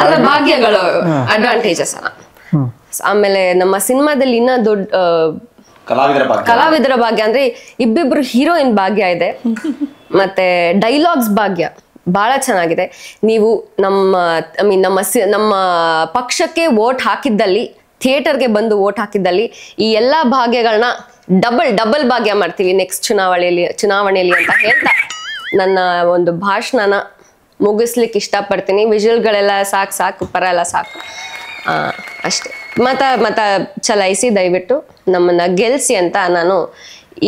ಅಲ್ಲ, ಭಾಗ್ಯಗಳು ಅಡ್ವಾಂಟೇಜಸ್ ಅಲ್ಲ. ಆಮೇಲೆ ನಮ್ಮ ಸಿನಿಮಾದಲ್ಲಿ ಇನ್ನ ದೊಡ್ಡ ಕಲಾವಿದರ ಭಾಗ್ಯ ಅಂದ್ರೆ ಇಬ್ಬಿಬ್ರು ಹೀರೋಯಿನ್ ಭಾಗ್ಯ ಇದೆ. ಮತ್ತೆ ಡೈಲಾಗ್ಸ್ ಭಾಗ್ಯ ಬಹಳ ಚೆನ್ನಾಗಿದೆ. ನೀವು ನಮ್ಮ ಪಕ್ಷಕ್ಕೆ ವೋಟ್ ಹಾಕಿದ್ದಲ್ಲಿ, ಥಿಯೇಟರ್ಗೆ ಬಂದು ವೋಟ್ ಹಾಕಿದ್ದಲ್ಲಿ ಈ ಎಲ್ಲಾ ಭಾಗ್ಯಗಳನ್ನ ಡಬಲ್ ಭಾಗ್ಯ ಮಾಡ್ತೀವಿ ನೆಕ್ಸ್ಟ್ ಚುನಾವಣೆಯಲ್ಲಿ ಅಂತ ಹೇಳ್ತಾ ನನ್ನ ಒಂದು ಭಾಷಣನ ಮುಗಿಸ್ಲಿಕ್ಕೆ ಇಷ್ಟಪಡ್ತೀನಿ. ವಿಜುವಲ್ಗಳೆಲ್ಲ ಸಾಕು, ಪರ ಎಲ್ಲ ಸಾಕು, ಅಷ್ಟೇ. ಮತ ಚಲಾಯಿಸಿ ದಯವಿಟ್ಟು ನಮ್ಮನ್ನ ಗೆಲ್ಸಿ ಅಂತ ನಾನು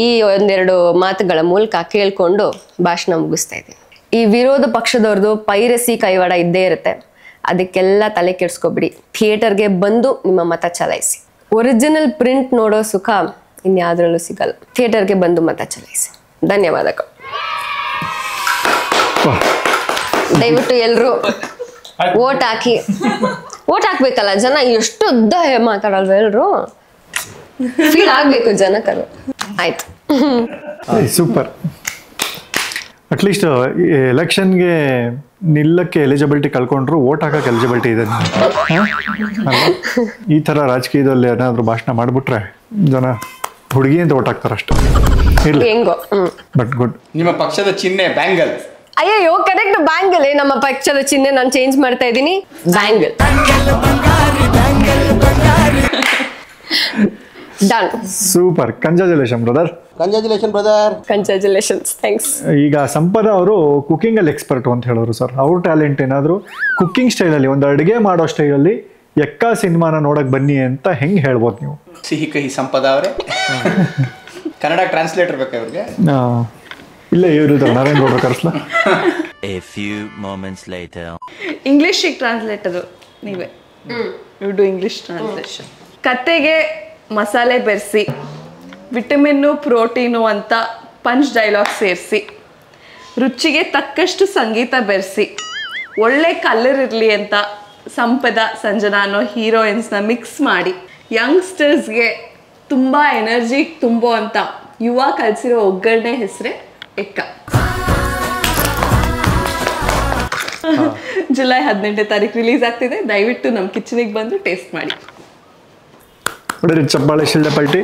ಈ ಒಂದೆರಡು ಮಾತುಗಳ ಮೂಲಕ ಕೇಳ್ಕೊಂಡು ಭಾಷಣ ಮುಗಿಸ್ತಾ ಇದ್ದೀನಿ. ಈ ವಿರೋಧ ಪಕ್ಷದವ್ರದ್ದು ಪೈರಸಿ ಕೈವಾಡ ಇದ್ದೇ ಇರುತ್ತೆ. ಅದಕ್ಕೆಲ್ಲ ತಲೆ ಕೆಡ್ಸ್ಕೊಬಿಡಿ. ಥಿಯೇಟರ್ಗೆ ಬಂದು ನಿಮ್ಮ ಮತ ಚಲಾಯಿಸಿ. ಒರಿಜಿನಲ್ ಪ್ರಿಂಟ್ ನೋಡೋ ಸುಖ ಇನ್ಯಾವುದ್ರಲ್ಲೂ ಸಿಗಲ್ಲ. ಥಿಯೇಟರ್ಗೆ ಬಂದು ಮತ ಚಲಾಯಿಸಿ. ಧನ್ಯವಾದಗಳು. ದಯವಿಟ್ಟು ಎಲ್ರು ವೋಟ್ ಹಾಕ್ಬೇಕಲ್ಲ. ಜನ ಎಷ್ಟು ಉದ್ದ ಮಾತಾಡಲ್ವ, ಎಲ್ರು ಫೀಲ್ ಆಗ್ಬೇಕು ಜನಕರು. ಆಯ್ತು, ಸೂಪರ್. ಅಟ್ಲೀಸ್ಟ್ ಎಲೆಕ್ಷನ್ಗೆ ನಿಲ್ಲಕ್ಕೆ ಎಲಿಜಿಬಿಲಿಟಿ ಕಳ್ಕೊಂಡ್ರು ವೋಟ್ ಹಾಕಕ್ಕೆ ಎಲಿಜಿಬಿಲಿಟಿ ಇದೆ. ಈ ತರ ರಾಜಕೀಯದಲ್ಲಿ ಏನಾದ್ರು ಭಾಷಣ ಮಾಡ್ಬಿಟ್ರೆ ಜನ ಹುಡುಗಿ ಅಂತ ವೋಟ್ ಹಾಕ್ತಾರ ಅಷ್ಟೇ. But good. ನಿಮ್ಮ ಪಕ್ಷದ ಚಿಹ್ನೆ ಬ್ಯಾಂಗಲ್. ಅಯ್ಯೋ ಕರೆಕ್ಟ್, ಬ್ಯಾಂಗಲ್. ನಮ್ಮ ಪಕ್ಷದ ಚಿಹ್ನೆ ನಾನು ಚೇಂಜ್ ಮಾಡ್ತಾ ಇದ್ದೀನಿ, bangle. Done. Super. Congratulation brother. Congratulations. Thanks. ಈಗ ಸಂಪದ ಅವರು ಕುಕಿಂಗ್ ಅಲ್ಲಿ ಎಕ್ಸ್ಪರ್ಟ್ ಅಂತ ಹೇಳೋರು ಸರ್. ಅವ್ರ ಟ್ಯಾಲೆಂಟ್ ಏನಾದ್ರು ಕುಕಿಂಗ್ ಸ್ಟೈಲಲ್ಲಿ, ಒಂದು ಅಡುಗೆ ಮಾಡೋ ಸ್ಟೈಲಲ್ಲಿ ಎಕ್ಕ ಸಿನಿಮಾನ ನೋಡಕ್ ಬನ್ನಿ ಅಂತ ಹೆಂಗ್ ಹೇಳ್ಬೋದು ನೀವು? ಸಿಹಿ ಕಹಿ ಸಂಪದ ಅವರೇ. ಕನ್ನಡ ಟ್ರಾನ್ಸ್ಲೇಟರ್ ಬೇಕಾ ಇವ್ರಿಗೆ? ಇಲ್ಲ, ಇವರು ನಾರಾಯಣ್ ಗೌಡ್ರ ಕರ್ಸ್ಲಾ. A few moments later. ಇಂಗ್ಲಿಷಿಗೆ ಟ್ರಾನ್ಸ್ಲೇಟರ್ ನೀವೇ. You do English translation. ಕತೆಗೆ ಮಸಾಲೆ ಬೆರೆಸಿ, ವಿಟಮಿನ್ನು ಪ್ರೋಟೀನು ಅಂತ ಪಂಚ್ ಡೈಲಾಗ್ ಸೇರಿಸಿ, ರುಚಿಗೆ ತಕ್ಕಷ್ಟು ಸಂಗೀತ ಬೆರೆಸಿ, ಒಳ್ಳೆ ಕಲರ್ ಇರಲಿ ಅಂತ ಸಂಪದ ಸಂಜನಾ ಅನ್ನೋ ಹೀರೋಯಿನ್ಸ್ನ ಮಿಕ್ಸ್ ಮಾಡಿ ಯಂಗ್ಸ್ಟರ್ಸ್ಗೆ ತುಂಬ ಎನರ್ಜಿ ತುಂಬೋ ಅಂತ ಯುವ ಕಲಿಸಿರೋ ಒಗ್ಗರಣೆ ಹೆಸರೇ ಎಕ್ಕ. ಜುಲೈ 18ನೇ ತಾರೀಕು ರಿಲೀಸ್ ಆಗ್ತಿದೆ. ದಯವಿಟ್ಟು ನಮ್ಮ ಕಿಚನಿಗೆ ಬಂದು ಟೇಸ್ಟ್ ಮಾಡಿ. ಚಪ್ಪಾಳೆ ಶಿಲ್ಡೆ ಪಲ್ಟಿ.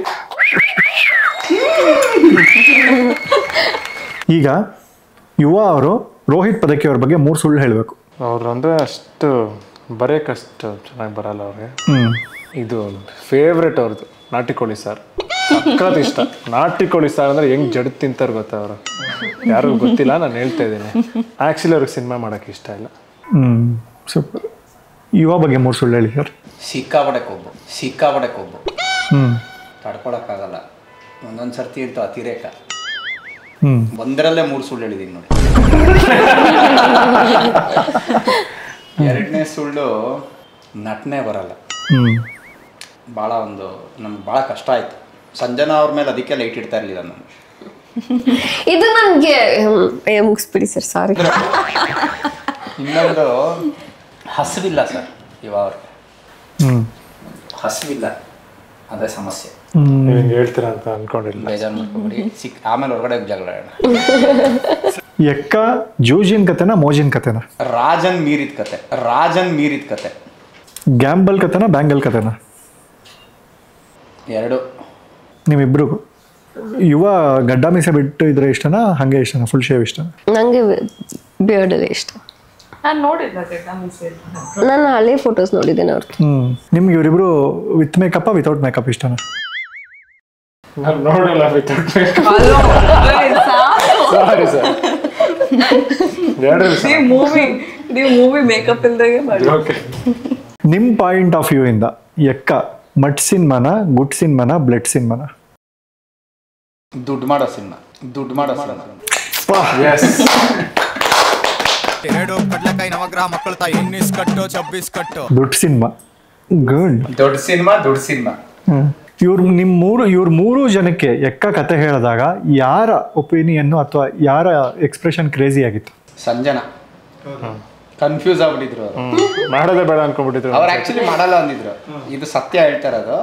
ಈಗ ಯುವ ಅವರು ರೋಹಿತ್ ಪದಕಿ ಅವ್ರ ಬಗ್ಗೆ 3 ಸುಳ್ಳು ಹೇಳಬೇಕು. ಅವ್ರು ಅಂದರೆ ಅಷ್ಟು ಬರೆಯೋಕ್ಕಷ್ಟು ಚೆನ್ನಾಗಿ ಬರಲ್ಲ ಅವ್ರಿಗೆ. ಇದು ಫೇವ್ರೆಟ್ ಅವ್ರದ್ದು ನಾಟಿ ಕೋಳಿ ಸಾರು. ಸಕ್ಕತ್ ಇಷ್ಟ. ನಾಟಿ ಕೋಳಿ ಸಾರು ಅಂದರೆ ಹೆಂಗೆ ಜಡ್ ತಿಂತಾರೆ ಗೊತ್ತಾ ಅವರು? ಯಾರಿಗೂ ಗೊತ್ತಿಲ್ಲ, ನಾನು ಹೇಳ್ತಾ ಇದ್ದೀನಿ. ಆ್ಯಕ್ಚುಲಿ ಅವ್ರಿಗೆ ಸಿನಿಮಾ ಮಾಡೋಕ್ಕೆ ಇಷ್ಟ ಇಲ್ಲ. ಸೂಪರ್. ಯುವ ಬಗ್ಗೆ 3 ಸುಳ್ಳು ಹೇಳಿ ಸರ್. ಸಿಕ್ಕಾಪಟ್ಟೆ ಕೊಬ್ಬು. ತಡ್ಕೊಳಕ್ಕಾಗಲ್ಲ. ಒಂದೊಂದು ಸರ್ತಿ ಅಂತೂ ಅತಿರೇಕ. ಒಂದರಲ್ಲೇ 3 ಸುಳ್ಳು ಹೇಳಿದೀನಿ ನೋಡಿ. ಎರಡನೇ ಸುಳ್ಳು ನಟನೆ ಬರಲ್ಲ. ಭಾಳ ನಮ್ಗೆ ಭಾಳ ಕಷ್ಟ ಆಯ್ತು. ಸಂಜನಾ ಅವ್ರ ಮೇಲೆ ಅದಕ್ಕೆ ಲೈಟ್ ಇಡ್ತಾ ಇರಲಿಲ್ಲ ನಾನು. ಇದು ನನಗೆ ಮುಗಿಸ್ಬಿಡಿ ಸರ್, ಸಾರಿ. ಇನ್ನೊಂದು ಹಸಿವಿಲ್ಲ ಸರ್, ಇವಾಗ ಹಸಿವಿಲ್ಲ, ಅದೇ ಸಮಸ್ಯೆ. ಹೇಳ್ತೀರಾ ಅಂತ ಅನ್ಕೊಂಡಿಲ್ಲ, ಬೇಜಾರು ಮಾಡ್ಕೊಬಿಡಿ. ಆಮೇಲೆ ಹೊರಗಡೆ ಜಗಳ. ಎಕ್ಕ ಜೂಜಿನ ಕತೆನಾ ಮೋಜಿನ ಕತೆನಾ? ರಾಜನ್ ಮೀರಿದ ಕತೆ. ಗ್ಯಾಂಬಲ್ ಕತೆನಾ ಬ್ಯಾಂಗಲ್ ಕತೆನಾ? ಎರಡು. ನಿಮ್ಮಿಬ್ರಿಗೂ ಯುವ ಗಡ್ಡ ಮೀಸೆ ಬಿಟ್ಟು ಇದ್ರೆ ಇಷ್ಟನಾ ಹಂಗೆ ಇಷ್ಟನಾ ಫುಲ್ ಶೇವ್ ಇಷ್ಟನಾ? ನಂಗೆ ಬಿಯರ್ಡಲ್ಲೇ ಇಷ್ಟ. ನಾನು ಹಳೆ ಫೋಟೋಸ್ ನೋಡಿದ್ದೇನೆ ಅವ್ರು. ನಿಮ್ಗೆ ಇವರಿಬ್ರು ವಿತ್ ಮೇಕಪ್ ವಿತೌಟ್ ಮೇಕಪ್ ಇಷ್ಟನಾ? ನಾನು ನೋಡಲ್ಲ ವಿತೌಟ್ ಮೇಕಪ್. ಸಾರಿ ಸರ್, ನೀವು ಮೂವಿ ಮೇಕಪ್ ಇಲ್ದಾಗೆ ಮಾಡಿ. ನಿಮ್ ಪಾಯಿಂಟ್ ಆಫ್ ವ್ಯೂ ಇಂದ ಎಕ್ಕ ಮಟ್ ಸಿನಿಮಾನ, ಗುಡ್ ಸಿನಿಮಾನ, ಬ್ಲಡ್ ಸಿನಿಮಾನ? ದುಡ್ಡು ಮಾಡೋ ಸಿನಿಮಾ. 2 ಕಡ್ಲೆಕಾಯಿ ನವಗ್ರಹ ಮಕ್ಕಳ ತಾಯಿ 19 ಕಟ್ಟು 26 ಕಟ್ಟು. ದುಡ್ಡು ಸಿನಿಮಾ. ಗುಡ್. ದೊಡ್ಡ ಸಿನಿಮಾ. ಇವ್ರ ಮೂರು ಜನಕ್ಕೆ ಎಕ್ಕ ಕತೆ ಹೇಳಿದಾಗ ಯಾರ ಒಪಿನಿಯನ್ ಅಥವಾ ಯಾರ ಎಕ್ಸ್ಪ್ರೆಷನ್ ಕ್ರೇಜಿ ಆಗಿತ್ತು? ಸಂಜನಾ ಕನ್ಫ್ಯೂಸ್ ಆಗ್ಬಿಟ್ಟಿದ್ರು ಅವರು. ಮಾಡೋದೇ ಬೇಡ ಅನ್ಕೊಂಡ್ಬಿಟ್ಟಿದ್ರು. ಅವ್ರು ಆಕ್ಚುಲಿ ಮಾಡಲ್ಲ ಅಂದಿದ್ರು. ಇದು ಸತ್ಯ ಹೇಳ್ತಾ ಇರೋದು.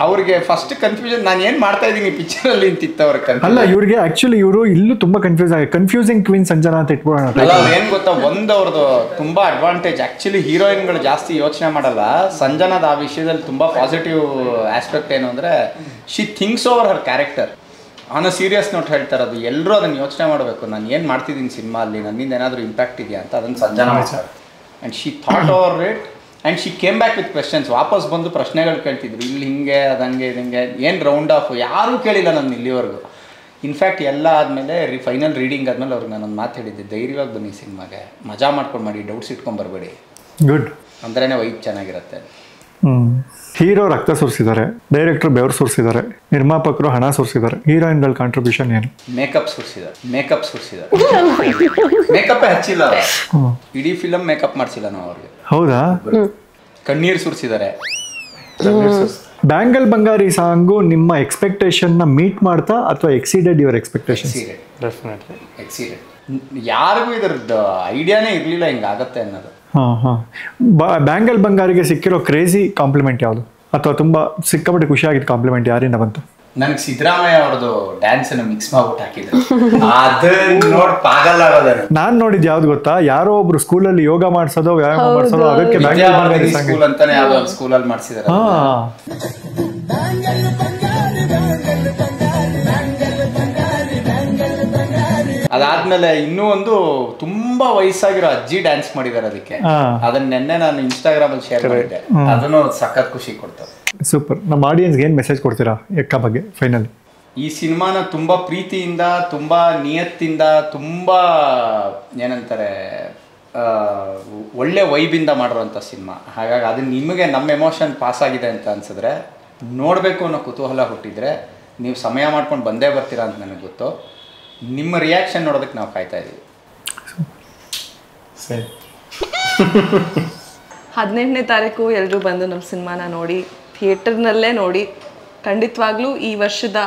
ಅವ್ರಿಗೆ ಫಸ್ಟ್ ಕನ್ಫ್ಯೂಷನ್, ನಾನು ಏನ್ ಮಾಡ್ತಾ ಇದೀನಿ ಪಿಕ್ಚರ್ ಅಲ್ಲಿ ಅಂತಿತ್ತು ಅವ್ರಿಗೆ. ಅಲ್ಲ, ಇವ್ರಿಗೆ ಆಕ್ಚುಲಿ ಇವರು ಇಲ್ಲೂ ತುಂಬಾ ಕನ್ಫ್ಯೂಸ್ ಆಗಿ ಕನ್ಫ್ಯೂಸಿಂಗ್ ಕ್ವೀನ್ ಸಂಜನಾ ಅಂತ ಇಟ್ಬೋಣ. ಏನ್ ಗೊತ್ತಾ, ಅವ್ರದ್ದು ತುಂಬಾ ಅಡ್ವಾಂಟೇಜ್. ಆಕ್ಚುಲಿ ಹೀರೋಯಿನ್ಗಳು ಜಾಸ್ತಿ ಯೋಚನೆ ಮಾಡಲ್ಲ. ಸಂಜನಾದ ಆ ವಿಷಯದಲ್ಲಿ ತುಂಬಾ ಪಾಸಿಟಿವ್ ಆಸ್ಪೆಕ್ಟ್ ಏನು ಅಂದ್ರೆ, she thinks over Har character. On a serious note ಹೇಳ್ತಾ ಇರೋದು. ಎಲ್ಲರೂ ಅದನ್ನು ಯೋಚನೆ ಮಾಡಬೇಕು, ನಾನು ಏನು ಮಾಡ್ತಿದ್ದೀನಿ ಸಿನಿಮಾ ಅಲ್ಲಿ, ನನ್ನಿಂದ ಏನಾದರೂ ಇಂಪ್ಯಾಕ್ಟ್ ಇದೆಯಾ ಅಂತ. ಅದನ್ನು ಸಂಜನಾ ಮಾಡ್ತಾರೆ. And she thought over it and she came back with questions. ವಾಪಸ್ ಬಂದು ಪ್ರಶ್ನೆಗಳು ಕೇಳ್ತಿದ್ರು. ಇಲ್ಲಿ ಹಿಂಗೆ, ಅದು ಹಂಗೆ, ಇದು ಹಿಂಗೆ, ಏನು ರೌಂಡ್ ಆಫ್ ಯಾರೂ ಕೇಳಿಲ್ಲ ನಾನು ಇಲ್ಲಿವರೆಗೂ. ಇನ್ಫ್ಯಾಕ್ಟ್ ಎಲ್ಲ ಆದಮೇಲೆ ಫೈನಲ್ ರೀಡಿಂಗ್ ಆದಮೇಲೆ ಅವ್ರಿಗೆ ನಾನೊಂದು ಮಾತು ಹೇಳಿದ್ದೆ, ಧೈರ್ಯವಾಗಿ ಬನ್ನಿ ಸಿನಿಮಾಗೆ, ಮಜಾ ಮಾಡ್ಕೊಂಡು ಮಾಡಿ, ಡೌಟ್ಸ್ ಇಟ್ಕೊಂಡು ಬರಬೇಡಿ, ಗುಡ್ ಅಂದ್ರೇ ವೈಬ್ ಚೆನ್ನಾಗಿರುತ್ತೆ. ಹೀರೋ ರಕ್ತ ಸುರಿಸಿದ್ದಾರೆ, ಡೈರೆಕ್ಟರ್ ಬೆವರು ಸುರಿಸಿದ್ದಾರೆ, ನಿರ್ಮಾಪಕರು ಹಣ ಸುರಿಸಿದ್ದಾರೆ. ಹೀರೋಯಿನ್ಗಳ ಕಾಂಟ್ರಿಬ್ಯೂಷನ್ ಏನು? ಮೇಕಪ್ ಸುರಿಸಿದ್ದಾರೆ. ಮೇಕಪ್ ಹಚ್ಚಿಲ್ಲ, ಇಡೀ ಫಿಲಮ್ ಮೇಕಪ್ ಮಾಡಿಸಿಲ್ಲ ನಾವು ಅವ್ರಿಗೆ. ಹೌದಾ? ಕಣ್ಣೀರು ಸುರಿಸಿದ್ದಾರೆ. ಬ್ಯಾಂಗಲ್ ಬಂಗಾರಿ ಸಾಂಗು ನಿಮ್ಮ ಎಕ್ಸ್ಪೆಕ್ಟೇಷನ್ ನ ಮೀಟ್ ಮಾಡ್ತಾ ಅಥವಾ ಎಕ್ಸೀಡೆಡ್ ಯುವರ್ ಎಕ್ಸ್ಪೆಕ್ಟೇಷನ್? ಎಕ್ಸೀಡೆಡ್. ಯಾರಿಗೂ ಇದರದ್ದು ಐಡಿಯಾನೇ ಇರಲಿಲ್ಲ ಹಿಂಗಾಗತ್ತೆ ಅನ್ನೋದು. ಬ್ಯಾಂಗಲ್ ಬಂಗಾರಿಗೆ ಸಿಕ್ಕಿರೋ ಕ್ರೇಜಿ ಕಾಂಪ್ಲಿಮೆಂಟ್ ಯಾವುದು, ಅಥವಾ ತುಂಬಾ ಸಿಕ್ಕಾಪಟ್ಟೆ ಖುಷಿಯಾಗಿದ್ದ ಕಾಂಪ್ಲಿಮೆಂಟ್ ಯಾರಿಂದ ಬಂತು? ನನಗೆ ಸಿದ್ದರಾಮಯ್ಯ ಅವ್ರದ್ದು ಡ್ಯಾನ್ಸ್ ಅನ್ನು ಮಿಕ್ಸ್ ಮಾಡ್ಬಿಟ್ಟು ಹಾಕಿದ್ರು. ಅದನ್ನ ನೋಡಿ ಪಾಗಲ್ ಆಗೋದು. ನಾನ್ ನೋಡಿದ್ ಯಾವ್ದು ಗೊತ್ತಾ, ಯಾರೋ ಒಬ್ರು ಸ್ಕೂಲಲ್ಲಿ ಯೋಗ ಮಾಡ್ಸೋದೋ ವ್ಯಾಯಾಮ ಮಾಡ್ಸೋದೋ, ಅದಕ್ಕೆ ಬ್ಯಾಂಗಲ್ ಬಂಗಾರಿ ಸ್ಕೂಲ್ ಅಂತಾನೆ ಯಾವ್ದೋ ಒಂದು ಸ್ಕೂಲಲ್ಲಿ ಮಾಡ್ಸಿದಾರೆ. ಅದಾದ್ಮೇಲೆ ಇನ್ನೂ ಒಂದು ತುಂಬಾ ವಯಸ್ಸಾಗಿರೋ ಅಜ್ಜಿ ಡ್ಯಾನ್ಸ್ ಮಾಡಿದಾರೆ ಅದಕ್ಕೆ. ಅದನ್ನ ನೆನ್ನೆ ನಾನು ಇನ್ಸ್ಟಾಗ್ರಾಮ್ ಅಲ್ಲಿ ಶೇರ್ ಮಾಡಿದ್ದೆ. ಅದನ್ನು ಸಖತ್ ಖುಷಿ ಕೊಡ್ತಾರೆ. ಸೂಪರ್. ನಮ್ಮ ಆಡಿಯನ್ಸ್ಗೆ ಏನ್ ಮೆಸೇಜ್ ಕೊಡ್ತೀರಾ ಎಕ್ಕ ಬಗ್ಗೆ ಫೈನಲ್? ಈ ಸಿನಿಮಾನ ತುಂಬಾ ಪ್ರೀತಿಯಿಂದ, ತುಂಬಾ ನಿಯತ್ತಿಂದ, ತುಂಬಾ ಏನಂತಾರೆ ಒಳ್ಳೆ ವೈಬಿಂದ ಮಾಡಿರೋಂಥ ಸಿನಿಮಾ. ಹಾಗಾಗಿ ಅದನ್ನ ನಿಮಗೆ ನಮ್ಮ ಎಮೋಷನ್ ಪಾಸ್ ಆಗಿದೆ ಅಂತ ಅನ್ಸಿದ್ರೆ, ನೋಡಬೇಕು ಅನ್ನೋ ಕುತೂಹಲ ಹುಟ್ಟಿದ್ರೆ ನೀವು ಸಮಯ ಮಾಡ್ಕೊಂಡು ಬಂದೇ ಬರ್ತೀರಾ ಅಂತ ನನಗೆ ಗೊತ್ತು. ನಿಮ್ಮ ರಿಯಾಕ್ಷನ್ ನೋಡೋದಕ್ಕೆ ನಾವು ಕಾಯ್ತಾ ಇದ್ದೀವಿ. 18ನೇ ತಾರೀಕು ಎಲ್ಲರೂ ಬಂದು ನಮ್ಮ ಸಿನಿಮಾನ ನೋಡಿ, ಥಿಯೇಟರ್ನಲ್ಲೇ ನೋಡಿ. ಖಂಡಿತವಾಗ್ಲೂ ಈ ವರ್ಷದ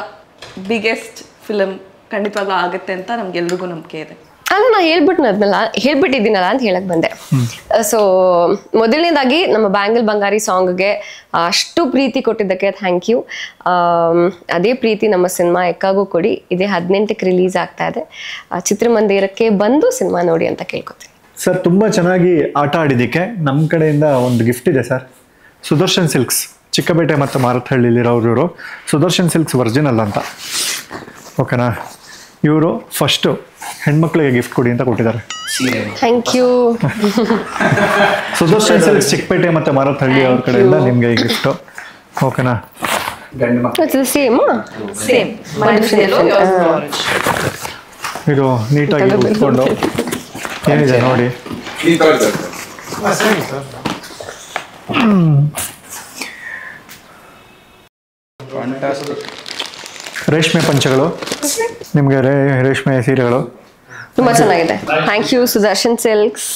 ಬಿಗ್ಗೆಸ್ಟ್ ಫಿಲಮ್ ಖಂಡಿತವಾಗ್ಲೂ ಆಗುತ್ತೆ ಅಂತ ನಮ್ಗೆಲ್ರಿಗೂ ನಂಬಿಕೆ ಇದೆ. ಅಲ್ಲ, ನಾನು ಹೇಳ್ಬಿಟ್ಟಿದ್ದೀನಲ್ಲ ಅಂತ ಹೇಳಕ್ ಬಂದೆ. ಸೊ ಮೊದಲನೇದಾಗಿ ನಮ್ಮ ಬ್ಯಾಂಗಲ್ ಬಂಗಾರಿ ಸಾಂಗ್ಗೆ ಅಷ್ಟು ಪ್ರೀತಿ ಕೊಟ್ಟಿದ್ದಕ್ಕೆ ಥ್ಯಾಂಕ್ ಯು. ಅದೇ ಪ್ರೀತಿ ನಮ್ಮ ಸಿನಿಮಾ ಎಕ್ಕಾಗೂ ಕೊಡಿ. ಇದೇ 18ಕ್ಕೆ ರಿಲೀಸ್ ಆಗ್ತಾ ಇದೆ. ಚಿತ್ರಮಂದಿರಕ್ಕೆ ಬಂದು ಸಿನಿಮಾ ನೋಡಿ ಅಂತ ಕೇಳ್ಕೊತೀನಿ. ಸರ್, ತುಂಬಾ ಚೆನ್ನಾಗಿ ಆಟ ಆಡಿದ್ದಕ್ಕೆ ನಮ್ಮ ಕಡೆಯಿಂದ ಒಂದು ಗಿಫ್ಟ್ ಇದೆ ಸರ್. ಸುದರ್ಶನ್ ಸಿಲ್ಕ್ಸ್, ಚಿಕ್ಕಪೇಟೆ ಮತ್ತು ಮಾರತಹಳ್ಳಿಲಿರೋರು ಸುದರ್ಶನ್ ಸಿಲ್ಕ್ಸ್ ಒರಿಜಿನಲ್ ಅಂತ. ಓಕೆನಾ? ಇವರು ಫಸ್ಟು ಹೆಣ್ಮಕ್ಳಿಗೆ ಗಿಫ್ಟ್ ಕೊಡಿ ಅಂತ ಕೊಟ್ಟಿದ್ದಾರೆ. Thank you. Sudarshan Silks Chickpete ಮತ್ತು ಮಾರತಹಳ್ಳಿ ಅವ್ರ ಕಡೆಯಿಂದ ನಿಮಗೆ ಈ ಗಿಫ್ಟು. ಓಕೆನಾ? ಸೇಮ್. ಇದು ನೀಟಾಗಿ ಉಟ್ಕೊಂಡು ಏನಿದೆ ನೋಡಿ. ರೇಷ್ಮೆ ಪಂಚಗಳು ನಿಮಗೆ ರೇಷ್ಮೆ ಸೀರೆಗಳು ತುಂಬಾ ಚೆನ್ನಾಗಿದೆ. Thank you Sudarshan Silks.